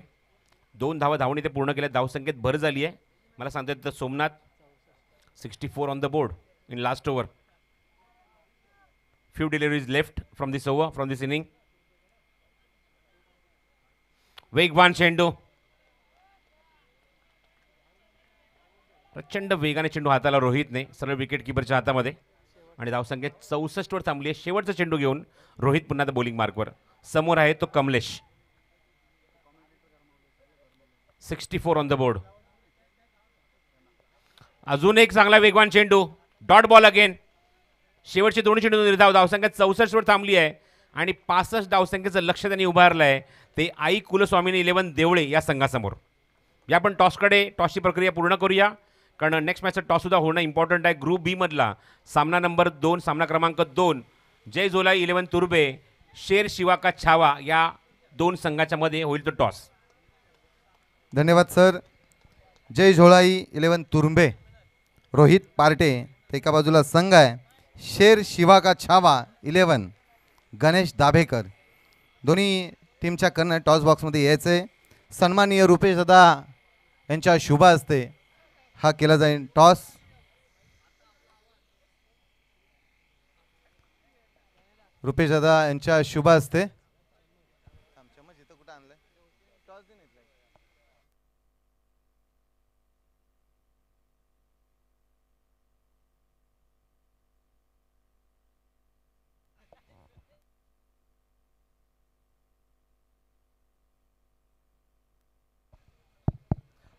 2 धावा धावून इथे पूर्ण केल्या, धावसंख्येत भर झाली आहे. मला सांगतात तर Somnath 64 on the board in last over. Few deliveries left from this over, from this inning. वेगवान चेंडू, प्रचंड वेगाने चेंडू हाताला रोहितने, सरळ विकेट किपरच्या हातामध्ये आणि धावसंख्या 64 वर थांबली आहे. शेवटचा चेंडू घेऊन रोहित पुन्हा बॉलिंग मार्कवर. समोर आहे तो कमलेश. 64 on the board. अजून एक चांगला वेगवान चेंडू. Dot ball again. शेवटचे दोन्ही चेंडू निर्धाव. धावसंख्या 64 वर थांबली आहे आणि 65 धावसंख्येचं लक्ष त्यांनी उभारलं आहे ते आई कुलस्वामीनी 11 देवळे या संघासमोर. या पण टॉसची प्रक्रिया पूर्ण करूया कारण नेक्स्ट मॅचचा टॉस सुद्धा होणं इम्पॉर्टंट आहे. ग्रुप बी मधला सामना नंबर 2 सामना क्रमांक 2 जय झोलाई 11 तुर्बे शेर शिवा का छावा या दोन संघाच्या मध्ये होईल तो टॉस. धन्यवाद सर. जय झोळाई 11 तुर्बे रोहित पार्टे एका बाजूला संघ आहे. शेर शिवा का छावा 11 गणेश दाभेकर. दोन्ही टीमच्या कर्ण टॉस बॉक्समध्ये यायचे. सन्माननीय रुपेश दादा यांच्या शुभ हस्ते हा केला जाईल टॉस. रुपेश दादा यांच्या शुभ हस्ते.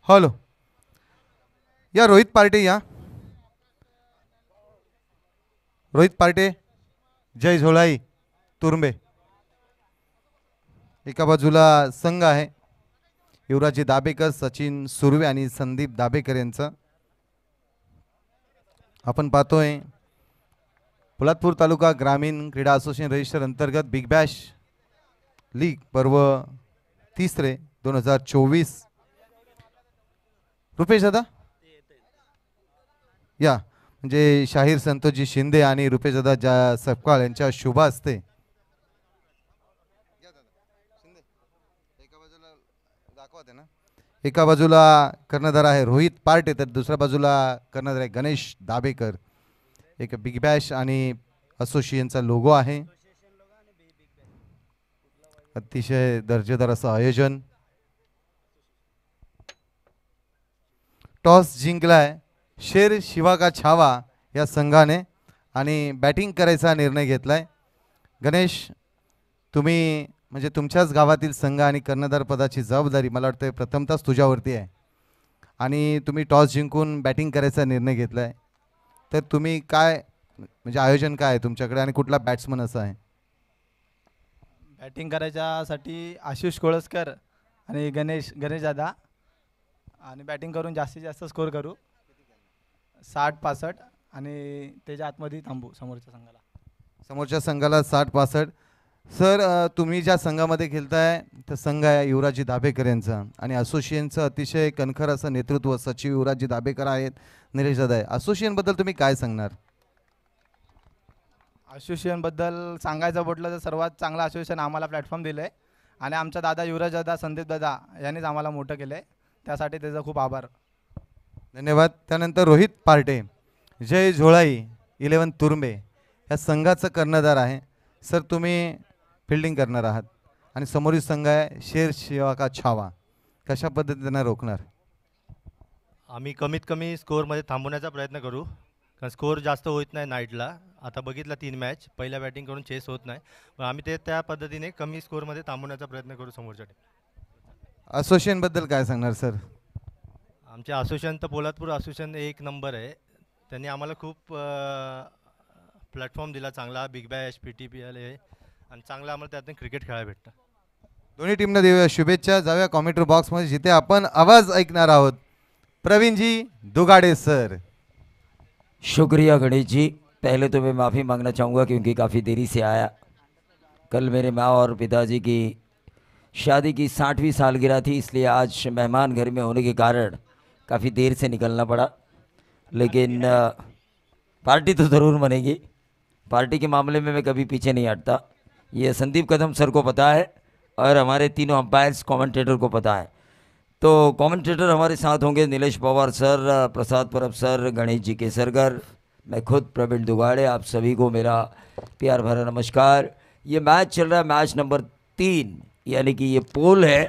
हॅलो या रोहित पार्टे या. रोहित पार्टे जय झोलाई तुर्बे. एका बाजूला संघ आहे युवराजी दाभेकर सचिन सुर्वे आणि संदीप दाभेकर यांचं. आपण पाहतोय पोलादपूर तालुका ग्रामीण क्रीडा असोसिएशन रजिस्टर अंतर्गत बिग बॅश लीग पर्व 3 2024. रुपेश दादा या म्हणजे शाहीर संतोषजी शिंदे आणि रुपेश दादा सपकाळ यांच्या शुभ हस्ते. एका बाजूला कर्णधार आहे रोहित पार्टे तर दुसऱ्या बाजूला कर्णधार आहे गणेश दाभेकर. एक बिग बॅश आणि असोसिएशनचा लोगो आहे. अतिशय दर्जेदार असं आयोजन. टॉस जिंकलाय शेर शिवा का छावा या संघाने आणि बॅटिंग करायचा निर्णय घेतलाय. गणेश तुम्ही म्हणजे तुमच्याच गावातील संघ आणि कर्णधार पदाची जबाबदारी मला वाटतं प्रथमतःच तुझ्यावरती आहे आणि तुम्ही टॉस जिंकून बॅटिंग करायचा निर्णय घेतलाय. तर तुम्ही काय म्हणजे आयोजन काय आहे तुमच्याकडे आणि कुठला बॅट्समन असा आहे? बॅटिंग करायच्यासाठी आशिष कोळसकर आणि गणेश दादा आणि बॅटिंग करून जास्तीत जास्त स्कोर करू 60-65 आणि त्याच्या आतमध्ये थांबू समोरच्या संघाला 60-65. सर तुम्ही ज्या संघामध्ये खेळताय तर संघ आहे युवराजी दाभेकर यांचा आणि असोसिएशनचं अतिशय कणखर असं नेतृत्व सचिव युवराजी दाभेकर आहेत. निलेश दादा आहे. असोसिएशनबद्दल तुम्ही काय सांगणार? असोसिएशनबद्दल सांगायचं म्हटलं तर सर्वात चांगलं असोसिएशन आम्हाला प्लॅटफॉर्म दिलं आहे आणि आमचा दादा युवराज दादा संदीप दादा यांनीच आम्हाला मोठं केलं आहे त्यासाठी त्याचा खूप आभार. धन्यवाद. त्यानंतर रोहित पार्टे जय झोळाई 11 तुर्बे या संघाचं कर्णधार आहे. सर तुम्ही फिल्डिंग करणार आहात आणि समोरील संघ आहे शेर शिवा का छावा. कशा पद्धतीने रोखणार? आम्ही कमीत कमी स्कोअरमध्ये थांबवण्याचा प्रयत्न करू कारण स्कोअर जास्त होत नाही नाईटला. आता बघितलं 3 मॅच पहिल्या बॅटिंग करून चेस होत नाही पण आम्ही त्या पद्धतीने कमी स्कोअरमध्ये थांबवण्याचा प्रयत्न करू समोरच्या टीम. असोसिएशनबद्दल काय सांगणार सर? आमचे असोसिएशन तर पोलादपूर असोसिएशन एक नंबर आहे. त्यांनी आम्हाला खूप प्लॅटफॉर्म दिला चांगला. बिग बॅश PTPL आहे आणि चांगलं आम्हाला त्यातून क्रिकेट खेळायला भेटतं. दोन्ही टीमना देऊया शुभेच्छा. जाऊया कॉमेंट्री बॉक्समध्ये जिथे आपण आवाज ऐकणार आहोत. प्रवीणजी दुगाडे सर. शुक्रिया गणेश जी. पहले तो मैं माफ़ी मांगना चाहूँगा क्योंकि काफ़ी देरी से आया. कल मेरे माँ और पिताजी की शादी की 60वीं सालगिरह थी इसलिए आज मेहमान घर में होने के कारण काफ़ी देर से निकलना पड़ा. लेकिन पार्टी तो ज़रूर बनेगी. पार्टी के मामले में मैं कभी पीछे नहीं हटता. ये संदीप कदम सर को पता है और हमारे तीनों अंपायर्स कमेंटेटर को पता है. तो कमेंटेटर हमारे साथ होंगे नीलेश पवार सर, प्रसाद परब सर, गणेश जी केसरकर, मैं खुद प्रवीण दुगाड़े. आप सभी को मेरा प्यार भरा नमस्कार. ये मैच चल रहा है मैच नंबर 3 यानी कि ये पोल है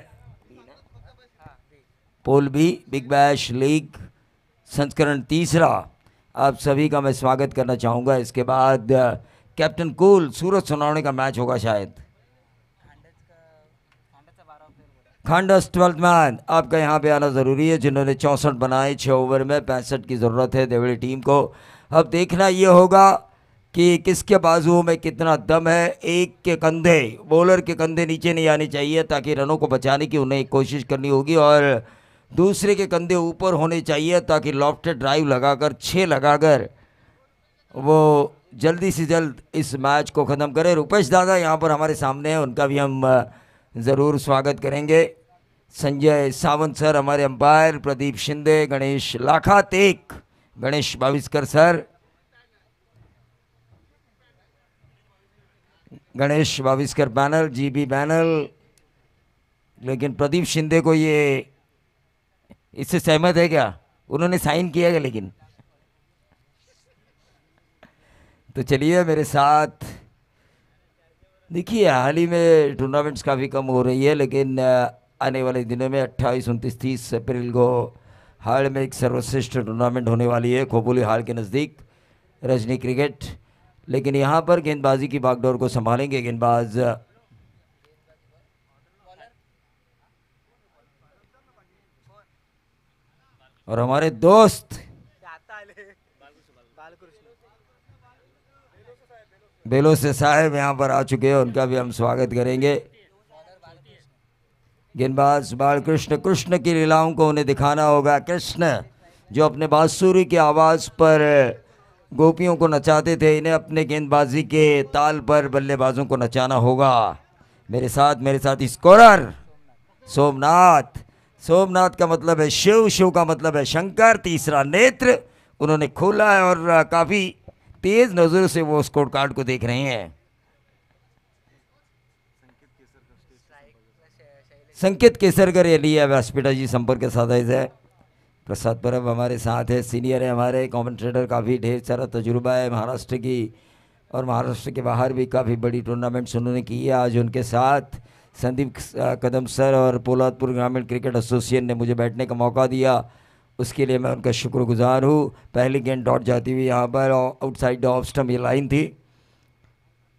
पोल बी बिग बैश लीग संस्करण 3. आप सभी का मैं स्वागत करना चाहूँगा. इसके बाद कैप्टन कूल सूरज सोनावणे का मैच होगा शायद. खांडस 12th मैन, आपका यहाँ पे आना ज़रूरी है, जिन्होंने 64 बनाए 6 ओवर में। 65 की ज़रूरत है देवड़ी टीम को। अब देखना ये होगा कि किसके बाजुओं में कितना दम है। एक के कंधे, बॉलर के कंधे नीचे नहीं आने चाहिए ताकि रनों को बचाने की उन्हें कोशिश करनी होगी, और दूसरे के कंधे ऊपर होने चाहिए ताकि लॉफ्टेड ड्राइव लगाकर 6 लगाकर वो जल्दी से जल्द इस मैच को ख़त्म करें। रुपेश दादा यहाँ पर हमारे सामने हैं, उनका भी हम ज़रूर स्वागत करेंगे। संजय सावंत सर हमारे umpire, Pradeep Shinde, Ganesh Lakhatek, Ganesh Baviskar sir, Ganesh Baviskar panel, GB panel. लेकिन प्रदीप शिंदे को ये इससे सहमत है क्या? उन्होंने साइन किया है लेकिन। तो चलिए मेरे साथ। देखिए हाल ही में टूर्नामेंट्स काफ़ी कम हो रही है, लेकिन आने वाले दिनों में 28, 29, 30 अप्रैल को हाल में एक सर्वश्रेष्ठ टूर्नामेंट होने वाली है खोपोली हाल के नज़दीक, रजनी क्रिकेट। लेकिन यहाँ पर गेंदबाजी की बागडोर को संभालेंगे गेंदबाज और हमारे दोस्त बेलो से साहब यहाँ पर आ चुके हैं, उनका भी हम स्वागत करेंगे। गेंदबाज बालकृष्ण, कृष्ण की लीलाओं को उन्हें दिखाना होगा। कृष्ण जो अपने बांसुरी की आवाज़ पर गोपियों को नचाते थे, इन्हें अपने गेंदबाजी के ताल पर बल्लेबाजों को नचाना होगा। मेरे साथ स्कोरर सोमनाथ। सोमनाथ का मतलब है शिव, शिव का मतलब है शंकर। तीसरा नेत्र उन्होंने खोला है और काफ़ी तेज नज़र से वो स्कोर कार्ड को देख रहे हैं। संकेत केसरकर ये लिया व्यासपीठा जी संपर्क के साथ है। प्रसाद परब हमारे साथ है, सीनियर है हमारे कमेंटेटर, काफ़ी ढेर सारा तजुर्बा है महाराष्ट्र की, और महाराष्ट्र के बाहर भी काफ़ी बड़ी टूर्नामेंट्स उन्होंने की है। आज उनके साथ संदीप कदम सर और पोलादपुर ग्रामीण क्रिकेट एसोसिएशन ने मुझे बैठने का मौका दिया, उसके लिए मैं उनका शुक्रगुजार हूँ। पहली गेंद डॉट जाती हुई यहाँ पर आउटसाइड द ऑफ स्टंप ये लाइन थी।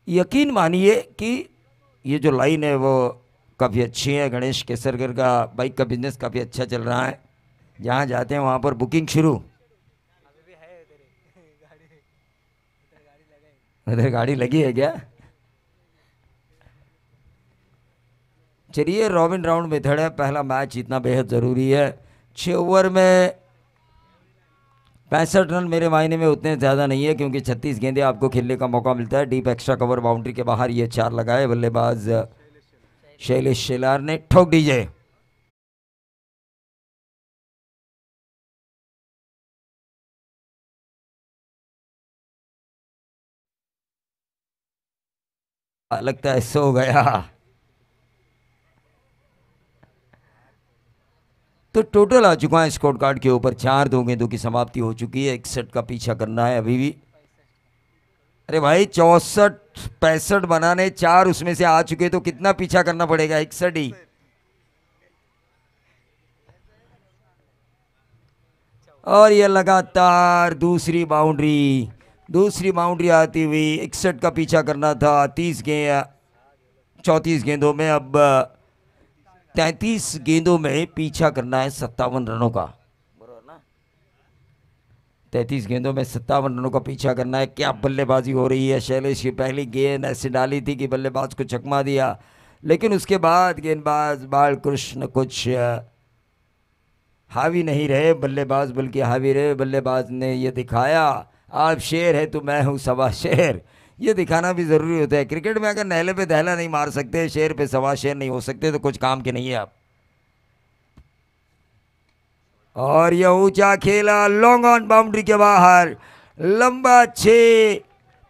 यकीन मानिए कि ये जो लाइन है वो काफ़ी अच्छी है। गणेश केसरकर का बाइक का बिजनेस काफ़ी अच्छा चल रहा है, जहाँ जाते हैं वहाँ पर बुकिंग शुरू। उधर गाड़ी लगी है क्या? चलिए रॉबिन राउंड मेथड है, पहला मैच जीतना बेहद ज़रूरी है। 6 ओवर में 65 रन मेरे मायने में उतने ज़्यादा नहीं है, क्योंकि 36 गेंदें आपको खेलने का मौका मिलता है। डीप एक्स्ट्रा कवर बाउंड्री के बाहर ये 4 लगाए बल्लेबाज शैलेश शेलार ने। ठोक दीजिए। लगता है सो गया। तो टोटल आ चुका है स्कोर कार्ड के ऊपर 4, 2 गेंदों की समाप्ति हो चुकी है। 61 का पीछा करना है अभी भी। अरे भाई 64, 65 बनाने, 4 उसमें से आ चुके, तो कितना पीछा करना पड़ेगा? 61 ही। और ये लगातार दूसरी बाउंड्री आती हुई 61 का पीछा करना था 34 गेंदों में। अब 33 गेंदों में पीछा करना है 57 रनों का। 33 गेंदों में 57 रनों का पीछा करना है। क्या बल्लेबाजी हो रही है! शैलेश की पहली गेंद ऐसे डाली थी कि बल्लेबाज को चकमा दिया, लेकिन उसके बाद गेंदबाज बालकृष्ण कुछ हावी नहीं रहे बल्लेबाज, बल्कि हावी रहे। बल्लेबाज ने ये दिखाया, आप शेर है तो मैं हूँ सवा शेर। ये दिखाना भी ज़रूरी होता है क्रिकेट में। अगर नहले पे दहला नहीं मार सकते, शेर पे सवा शेर नहीं हो सकते, तो कुछ काम के नहीं है आप। और यह ऊंचा खेला, लॉन्ग ऑन बाउंड्री के बाहर, लंबा 6।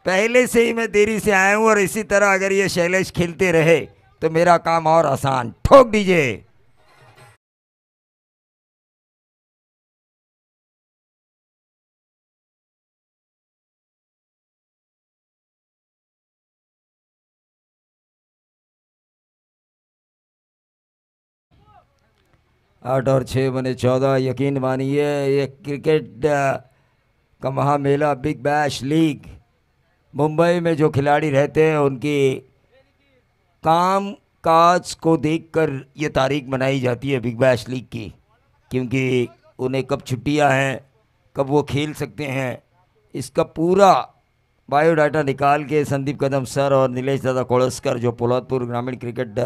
पहले से ही मैं देरी से आया हूं, और इसी तरह अगर ये शैलेश खेलते रहे तो मेरा काम और आसान। ठोक दीजिए। आठ और 6 बने 14। यकीन मानिए ये क्रिकेट का महामेला बिग बैश लीग, मुंबई में जो खिलाड़ी रहते हैं उनकी काम काज को देखकर ये तारीख मनाई जाती है बिग बैश लीग की, क्योंकि उन्हें कब छुट्टियां हैं, कब वो खेल सकते हैं, इसका पूरा बायोडाटा निकाल के संदीप कदम सर और नीलेश दादा कोड़स्कर जो पोलादपुर ग्रामीण क्रिकेट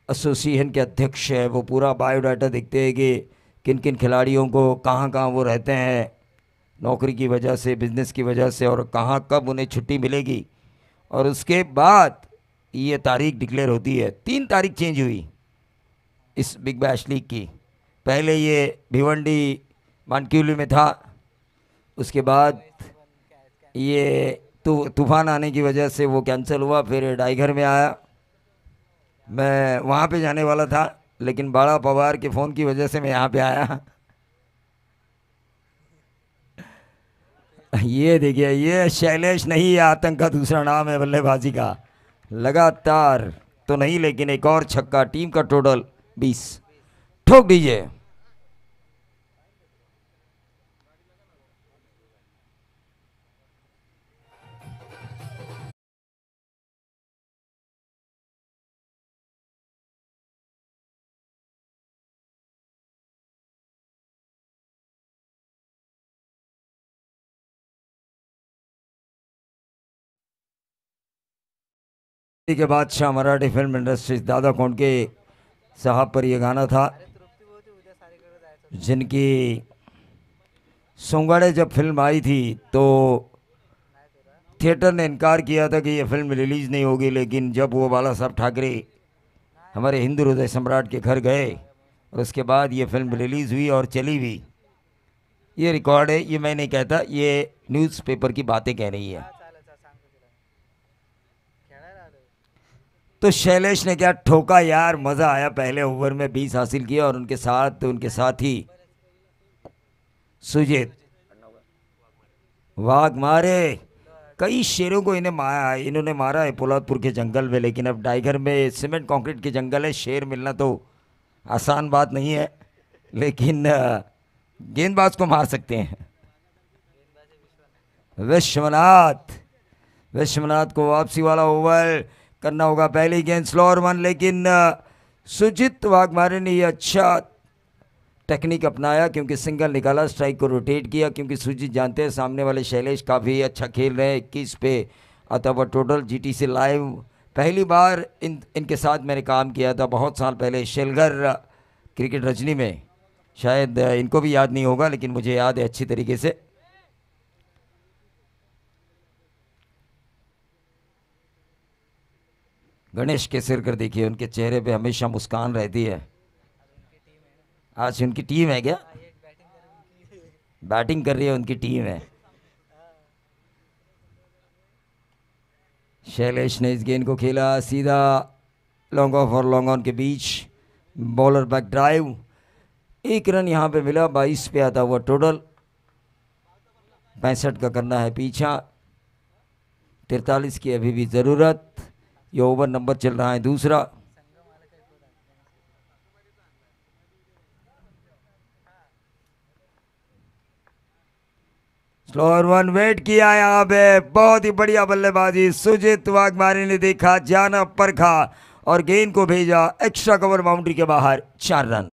एसोसिएशन के अध्यक्ष है, वो पूरा बायोडाटा देखते हैं कि किन किन खिलाड़ियों को कहाँ कहाँ वो रहते हैं नौकरी की वजह से, बिजनेस की वजह से, और कहाँ कब उन्हें छुट्टी मिलेगी, और उसके बाद ये तारीख डिक्लेयर होती है। 3 तारीख चेंज हुई इस बिग बैश लीग की। पहले ये भिवंडी मानक्यूली में था, उसके बाद ये तूफान आने की वजह से वो कैंसिल हुआ, फिर डाइगर में आया। मैं वहाँ पे जाने वाला था, लेकिन बाड़ा पवार के फ़ोन की वजह से मैं यहाँ पे आया। ये देखिए, ये शैलेश नहीं, है आतंक का दूसरा नाम है बल्लेबाजी का। लगातार तो नहीं, लेकिन एक और छक्का, टीम का टोटल 20। ठोक दीजिए। के बादशाह मराठी फिल्म इंडस्ट्री दादा कोंडके साहब पर यह गाना था, जिनकी सोंगाड़े जब फिल्म आई थी तो थिएटर ने इनकार किया था कि यह फिल्म रिलीज़ नहीं होगी, लेकिन जब वो बाला साहब ठाकरे हमारे हिंदू हृदय सम्राट के घर गए और उसके बाद ये फिल्म रिलीज़ हुई और चली भी। ये रिकॉर्ड है, ये मैं नहीं कहता, ये न्यूज़पेपर की बातें कह रही है। तो शैलेश ने क्या ठोका यार, मज़ा आया। पहले ओवर में 20 हासिल किया और उनके साथ ही सुजीत वाघ मारे। कई शेरों को इन्होंने मारा है पोलादपुर के जंगल में, लेकिन अब टाइगर में सीमेंट कंक्रीट के जंगल है, शेर मिलना तो आसान बात नहीं है, लेकिन गेंदबाज को मार सकते हैं। विश्वनाथ को वापसी वाला ओवर करना होगा। पहली गेंद स्लोअर 1, लेकिन सुजीत वाघमारे ने ये अच्छा टेक्निक अपनाया, क्योंकि सिंगल निकाला, स्ट्राइक को रोटेट किया, क्योंकि सुजीत जानते हैं सामने वाले शैलेश काफ़ी अच्छा खेल रहे हैं 21 पे अथवा टोटल। जीटी से लाइव पहली बार इनके साथ मैंने काम किया था बहुत साल पहले, शेलघर क्रिकेट रजनी में। शायद इनको भी याद नहीं होगा, लेकिन मुझे याद है अच्छी तरीके से। गणेश केसरकर देखिए, उनके चेहरे पे हमेशा मुस्कान रहती है। आज उनकी टीम है क्या? बैटिंग कर रही है उनकी टीम है। शैलेश ने इस गेंद को खेला सीधा लॉन्ग ऑफ और long on K beach, bowler back drive. 1 run यहाँ पे मिला, 22 पे आता हुआ टोटल। 65 का करना है पीछा, 43 की अभी भी ज़रूरत। ये ओवर नंबर चल रहा है दूसरा। स्लोअर 1 वेट किया यहाँ पे, बहुत ही बढ़िया बल्लेबाजी। सुजीत वाघमारे ने देखा, जाना परखा और गेंद को भेजा एक्स्ट्रा कवर बाउंड्री के बाहर। 4 रन।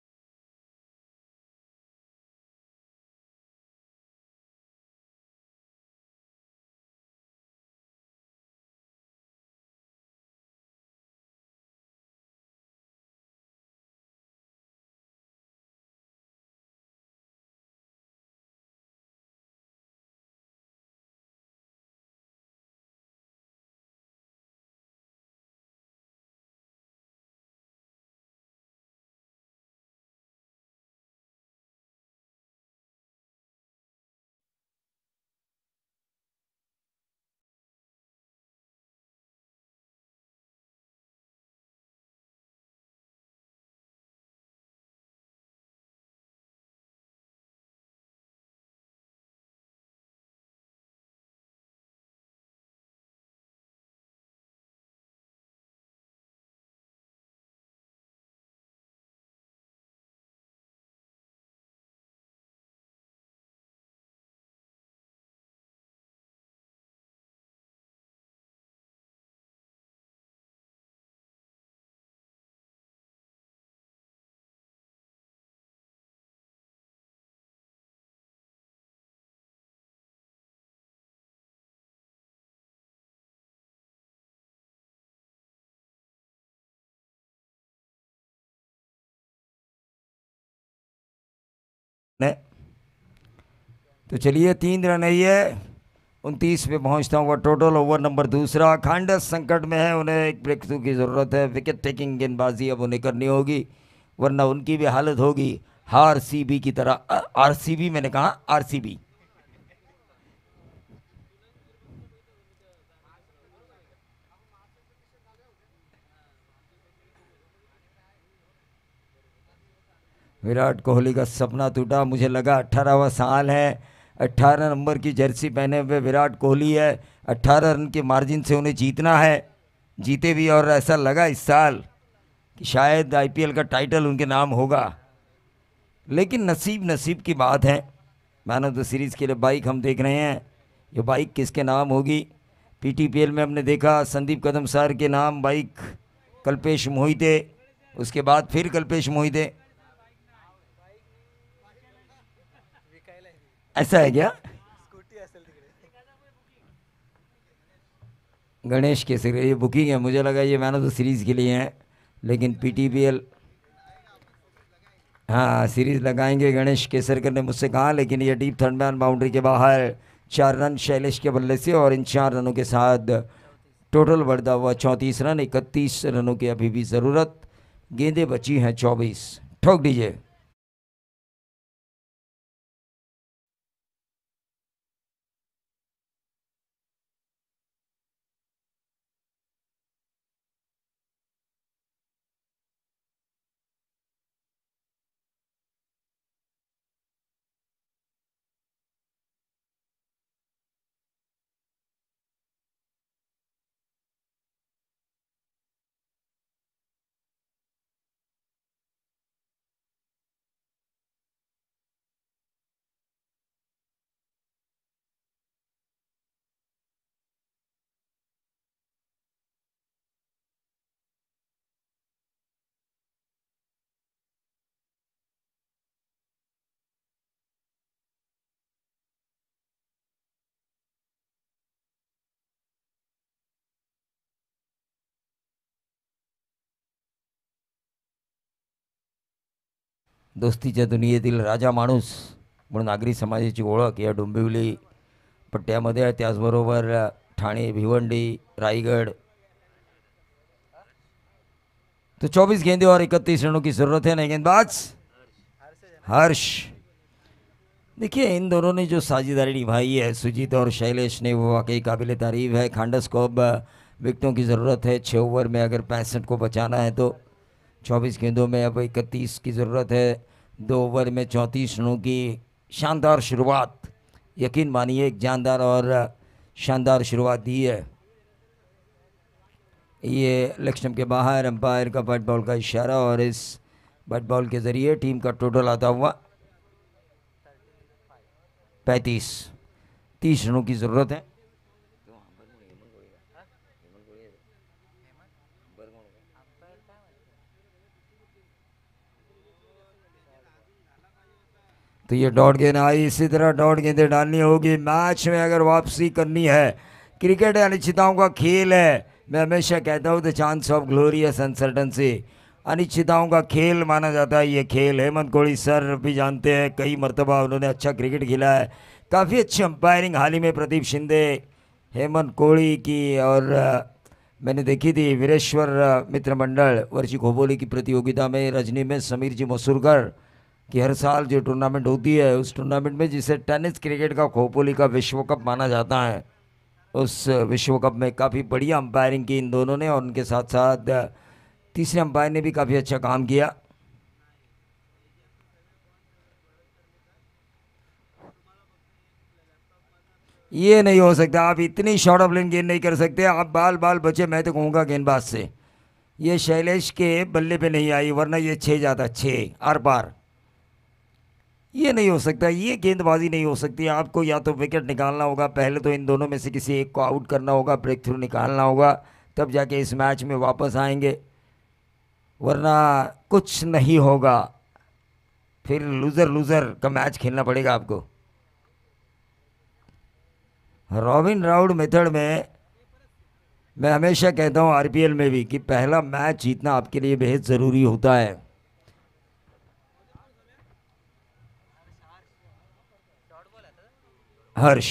ने तो चलिए 3 रन ही है, 29 पे पहुंचता हुआ टोटल। ओवर नंबर दूसरा, खांडस संकट में है, उन्हें एक ब्रेक थ्रू की ज़रूरत है। विकेट टेकिंग गेंदबाजी अब उन्हें करनी होगी, वरना उनकी भी हालत होगी आरसीबी की तरह। आरसीबी मैंने कहा आरसीबी। विराट कोहली का सपना टूटा, मुझे लगा 18वां साल है, 18 नंबर की जर्सी पहने हुए विराट कोहली है, 18 रन के मार्जिन से उन्हें जीतना है, जीते भी। और ऐसा लगा इस साल कि शायद आईपीएल का टाइटल उनके नाम होगा, लेकिन नसीब की बात है। मैन ऑफ द सीरीज़ के लिए बाइक हम देख रहे हैं, ये बाइक किसके नाम होगी। पीटीपीएल में हमने देखा संदीप कदम सर के नाम बाइक कल्पेश मोहिते, उसके बाद फिर कल्पेश मोहिते। ऐसा है क्या? गणेश केसरी ये बुकिंग है, मुझे लगा ये मैन ऑफ द सीरीज़ के लिए है, लेकिन पीटीपीएल हाँ सीरीज़ लगाएंगे गणेश केसरकर ने मुझसे कहा, लेकिन ये डीप थर्ड मैन बाउंड्री के बाहर 4 रन शैलेश के बल्ले से, और इन 4 रनों के साथ टोटल बढ़ता हुआ 34 रन। 31 रनों की अभी भी ज़रूरत, गेंदें बची हैं 24। ठोक दीजिए। दोस्तीच्या दुनियेतील राजा माणूस म्हणून नागरी समाजाची ओळख या डोंबिवली पट्ट्यामध्ये आहे, त्याचबरोबर ठाणे, भिवंडी, रायगढ़। तो 24 गेंदे और 31 रनों की जरूरत है। नए गेंदबाज हर्ष। देखिए इन दोनों ने जो साझेदारी निभाई है सुजीत और शैलेश ने, वो वाकई काबिल तारीफ है। खांडस को अब विकेटों की ज़रूरत है, 6 ओवर में अगर 65 को बचाना है तो 24 गेंदों में अब 31 की ज़रूरत है। 2 ओवर में 34 रनों की शानदार शुरुआत, यकीन मानिए एक जानदार और शानदार शुरुआत दी है। ये लेग स्टंप के बाहर अंपायर का बट बॉल का इशारा, और इस बट बॉल के ज़रिए टीम का टोटल आता हुआ 35। 30 रनों की ज़रूरत है। तो ये डॉट गेंद आई, इसी तरह डॉट गेंदें डालनी होगी मैच में अगर वापसी करनी है। क्रिकेट अनिश्चितताओं का खेल है, मैं हमेशा कहता हूँ द चांस ऑफ ग्लोरियस अनसर्टेंसी, अनिश्चितताओं का खेल माना जाता है ये खेल। हेमंत कोहली सर भी जानते हैं, कई मरतबा उन्होंने अच्छा क्रिकेट खेला है, काफ़ी अच्छी अंपायरिंग हाल ही में प्रदीप शिंदे, हेमंत कोहली की, और मैंने देखी थी वीरेश्वर मित्र मंडल वर्षी खोबोली की प्रतियोगिता में रजनी में समीर जी मसूरकर कि हर साल जो टूर्नामेंट होती है उस टूर्नामेंट में, जिसे टेनिस क्रिकेट का खोपोली का विश्व कप माना जाता है, उस विश्व कप में काफ़ी बढ़िया अंपायरिंग की इन दोनों ने, और उनके साथ साथ तीसरे अंपायर ने भी काफ़ी अच्छा काम किया। ये नहीं हो सकता, आप इतनी शॉर्ट ऑफ लेन गेंद नहीं कर सकते, आप बाल बाल बचे मैं तो कहूँगा गेंदबाज से। ये शैलेश के बल्ले पे नहीं आई, वरना ये 6 जाता, 6 आर पार। ये नहीं हो सकता, ये गेंदबाजी नहीं हो सकती। आपको या तो विकेट निकालना होगा, पहले तो इन दोनों में से किसी एक को आउट करना होगा, ब्रेक थ्रू निकालना होगा, तब जाके इस मैच में वापस आएंगे, वरना कुछ नहीं होगा। फिर लूज़र लूज़र का मैच खेलना पड़ेगा आपको। रॉबिन राउड मेथड में मैं हमेशा कहता हूँ आरपीएल में भी कि पहला मैच जीतना आपके लिए बेहद ज़रूरी होता है। हर्ष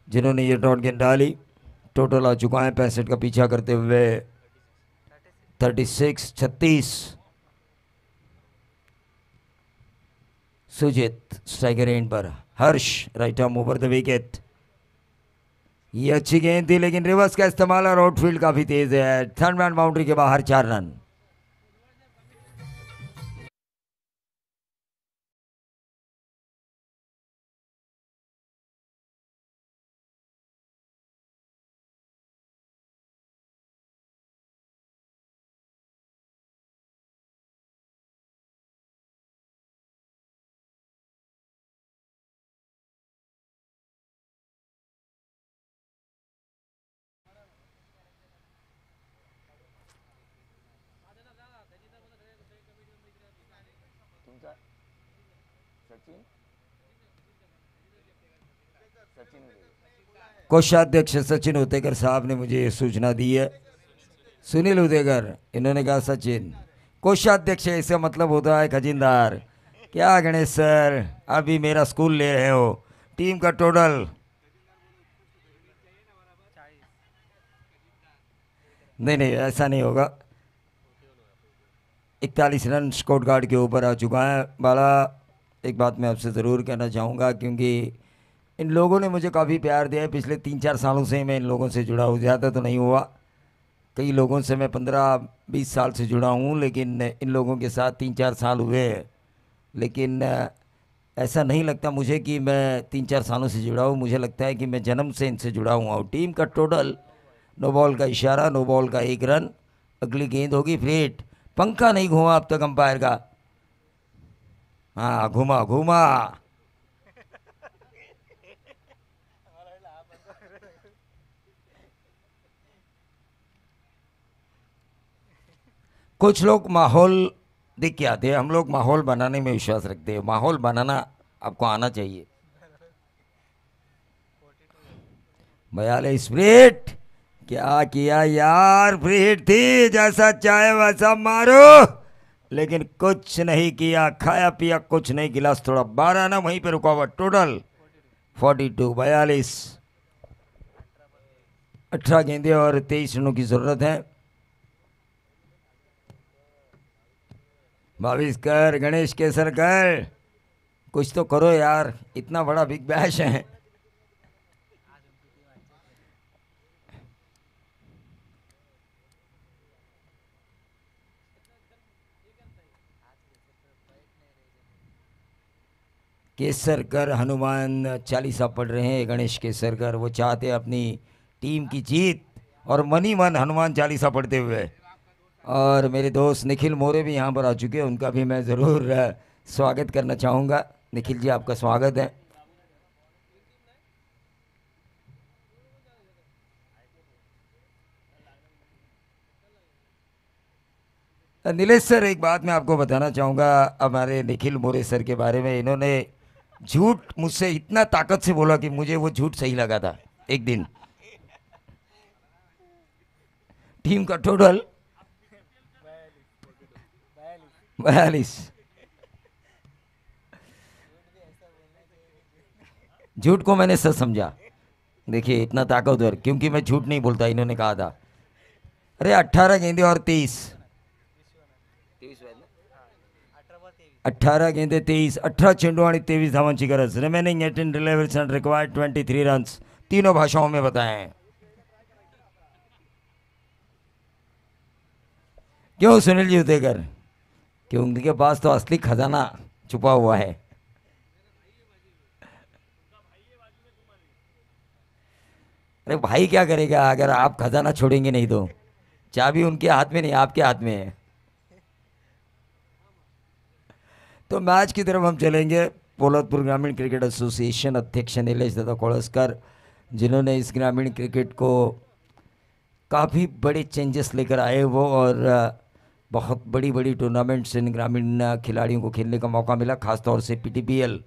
जिन्होंने ये डॉट गेंद डाली। टोटल आ चुका है 65 का पीछा करते हुए 36 सुजीत स्ट्राइकर एंड पर। Harsh right arm over the wicket. ये अच्छी गेंद थी लेकिन रिवर्स का इस्तेमाल और आउटफील्ड काफी तेज है। थर्ड मैन बाउंड्री के बाहर 4 रन। कोषाध्यक्ष सचिन उतेकर साहब ने मुझे ये सूचना दी है। सुनील उतेकर, इन्होंने कहा सचिन। कोषाध्यक्ष इसका मतलब होता है खजीनदार। क्या गणेश सर अभी मेरा स्कूल ले रहे हो? टीम का टोटल नहीं नहीं ऐसा नहीं होगा। 41 रन स्कोर कार्ड के ऊपर आ चुका है। बाला एक बात मैं आपसे ज़रूर कहना चाहूँगा क्योंकि इन लोगों ने मुझे काफ़ी प्यार दिया है। पिछले 3-4 सालों से मैं इन लोगों से जुड़ा हूँ। ज़्यादा तो नहीं हुआ, कई लोगों से मैं 15-20 साल से जुड़ा हूँ, लेकिन इन लोगों के साथ 3-4 साल हुए हैं। लेकिन ऐसा नहीं लगता मुझे कि मैं 3-4 सालों से जुड़ा हूँ। मुझे लगता है कि मैं जन्म से इनसे जुड़ा हुआ हूँ। टीम का टोटल, नो बॉल का इशारा, नो बॉल का 1 रन। अगली गेंद होगी फ्लेट। पंखा नहीं घूमा अब तक अंपायर का। हाँ घूमा घूमा। कुछ लोग माहौल देख के आते हैं, हम लोग माहौल बनाने में विश्वास रखते हैं। माहौल बनाना आपको आना चाहिए। 42 स्प्रिट, क्या किया यार, फ्रीट थी, जैसा चाहे वैसा मारो, लेकिन कुछ नहीं किया, खाया पिया कुछ नहीं, गिलास थोड़ा 12 ना वहीं पे रुका हुआ। टोटल 42, 42, 18 गेंदे और 23 रनों की जरूरत है। भाविस्कर, गणेश केसरकर, कुछ तो करो यार, इतना बड़ा बिग बैश है। केसरकर हनुमान चालीसा पढ़ रहे हैं। गणेश केसरकर वो चाहते हैं अपनी टीम की जीत और मनी मन हनुमान चालीसा पढ़ते हुए। और मेरे दोस्त निखिल मोरे भी यहाँ पर आ चुके हैं, उनका भी मैं ज़रूर स्वागत करना चाहूँगा। निखिल जी आपका स्वागत है। नीलेश सर, एक बात मैं आपको बताना चाहूँगा हमारे निखिल मोरे सर के बारे में। इन्होंने झूठ मुझसे इतना ताकत से बोला कि मुझे वो झूठ सही लगा था। एक दिन टीम का टोटल 42। झूठ को मैंने सच समझा। देखिए इतना ताकतवर, क्योंकि मैं झूठ नहीं बोलता, इन्होंने कहा था। अरे 18 गेंदे और 23, 18 गेंदे 23, 18 चेंडू आणि 23 धावांची गरज। Remaining 18 deliveries end required 23 runs. तीनों भाषाओं में बताए हैं। क्यों सुनील जी उतेकर? क्यों, उनके पास तो असली खजाना छुपा हुआ है। अरे भाई क्या करेगा अगर आप खजाना छोड़ेंगे नहीं तो? चाबी उनके हाथ में नहीं, आपके हाथ में है। तो मैच की तरफ हम चलेंगे। पोलतपुर ग्रामीण क्रिकेट एसोसिएशन अध्यक्ष नीलेश दादा कोळसकर, जिन्होंने इस ग्रामीण क्रिकेट को काफ़ी बड़े चेंजेस लेकर आए वो, और बहुत बड़ी बड़ी टूर्नामेंट्स इन ग्रामीण खिलाड़ियों को खेलने का मौका मिला, खासतौर से पीटीपीएल।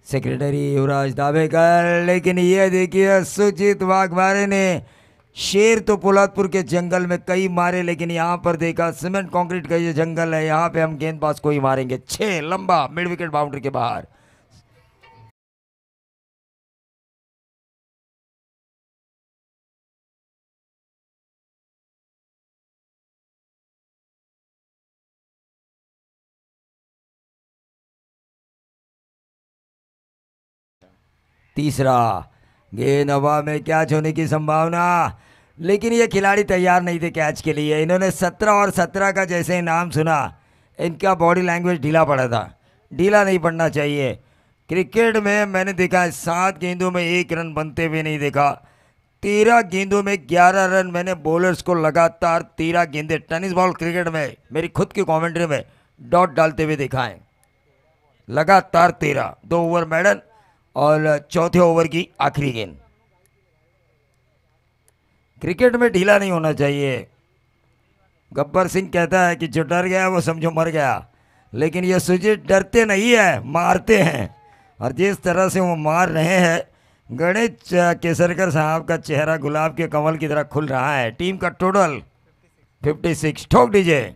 सेक्रेटरी युवराज दावेकर, लेकिन ये देखिए सुजीत वाघमारे ने शेर तो पोलादपुर के जंगल में कई मारे, लेकिन यहाँ पर देखा सीमेंट कंक्रीट का ये जंगल है, यहाँ पे हम गेंदबाज को ही मारेंगे। 6 लंबा मिड विकेट बाउंड्री के बाहर। तीसरा गेंद हवा में कैच होने की संभावना, लेकिन ये खिलाड़ी तैयार नहीं थे कैच के लिए। इन्होंने 17 और 17 का जैसे ही नाम सुना, इनका बॉडी लैंग्वेज ढीला पड़ा था। ढीला नहीं पड़ना चाहिए। क्रिकेट में मैंने देखा 7 गेंदों में 1 रन बनते हुए नहीं देखा। 13 गेंदों में 11 रन मैंने बॉलर्स को लगातार 13 गेंदे टेनिस बॉल क्रिकेट में मेरी खुद की कमेंट्री में डॉट डालते हुए देखा है। लगातार 13, 2 ओवर मेडन और चौथे ओवर की आखिरी गेंद। क्रिकेट में ढीला नहीं होना चाहिए। गब्बर सिंह कहता है कि जो डर गया वो समझो मर गया, लेकिन ये सुजीत डरते नहीं है, मारते हैं। और जिस तरह से वो मार रहे हैं, गणेश केसरकर साहब का चेहरा गुलाब के कमल की तरह खुल रहा है। टीम का टोटल 56। ठोक दीजिए।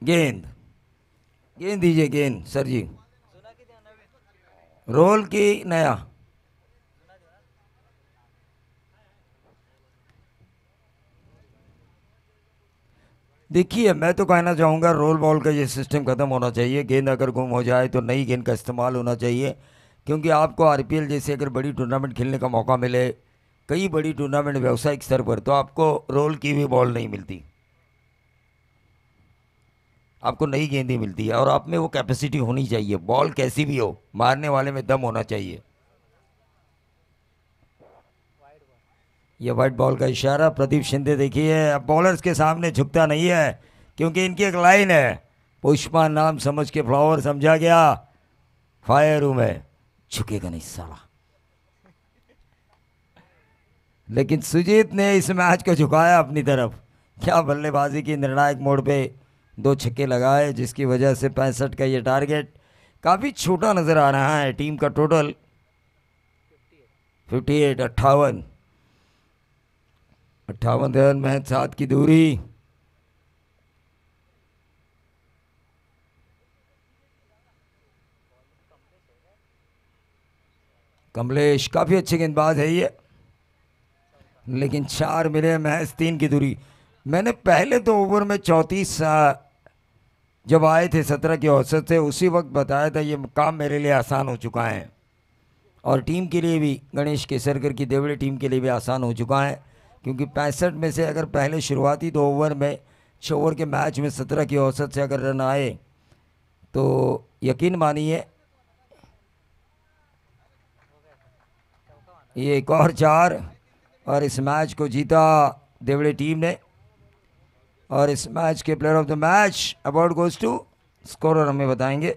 गेंद दीजिए, गेंद सर जी। रोल की नया। देखिए, मैं तो कहना चाहूँगा रोल बॉल का ये सिस्टम ख़त्म होना चाहिए। गेंद अगर गुम हो जाए तो नई गेंद का इस्तेमाल होना चाहिए, क्योंकि आपको आरपीएल जैसे अगर बड़ी टूर्नामेंट खेलने का मौका मिले, कई बड़ी टूर्नामेंट व्यावसायिक स्तर पर, तो आपको रोल की भी बॉल नहीं मिलती, आपको नई गेंद ही मिलती है। और आप में वो कैपेसिटी होनी चाहिए, बॉल कैसी भी हो, मारने वाले में दम होना चाहिए। ये वाइट बॉल का इशारा। प्रदीप शिंदे देखिए, अब बॉलर्स के सामने झुकता नहीं है, क्योंकि इनकी एक लाइन है, पुष्पा नाम समझ के फ्लावर समझा गया, फायर हूं मैं, झुकेगा नहीं साला। लेकिन सुजीत ने इस मैच को झुकाया अपनी तरफ। क्या बल्लेबाजी की, निर्णायक मोड़ पे 2 छक्के लगाए, जिसकी वजह से 65 का ये टारगेट काफ़ी छोटा नज़र आ रहा है। टीम का टोटल 58 58 रन में 7 की दूरी। कमलेश काफ़ी अच्छे गेंदबाज है ये, लेकिन 4 मिले, महज 3 की दूरी। मैंने पहले तो ओवर में 34 जब आए थे 17 की औसत से, उसी वक्त बताया था ये काम मेरे लिए आसान हो चुका है, और टीम के लिए भी, गणेश केसरकर की देवड़े टीम के लिए भी आसान हो चुका है, क्योंकि 65 में से अगर पहले शुरुआती 2 ओवर में 6 ओवर के मैच में 17 की औसत से अगर रन आए, तो यकीन मानिए ये एक और 4, और इस मैच को जीता देवड़े टीम ने। और इस मैच के player of the match award goes to, scorer हमें बताएंगे।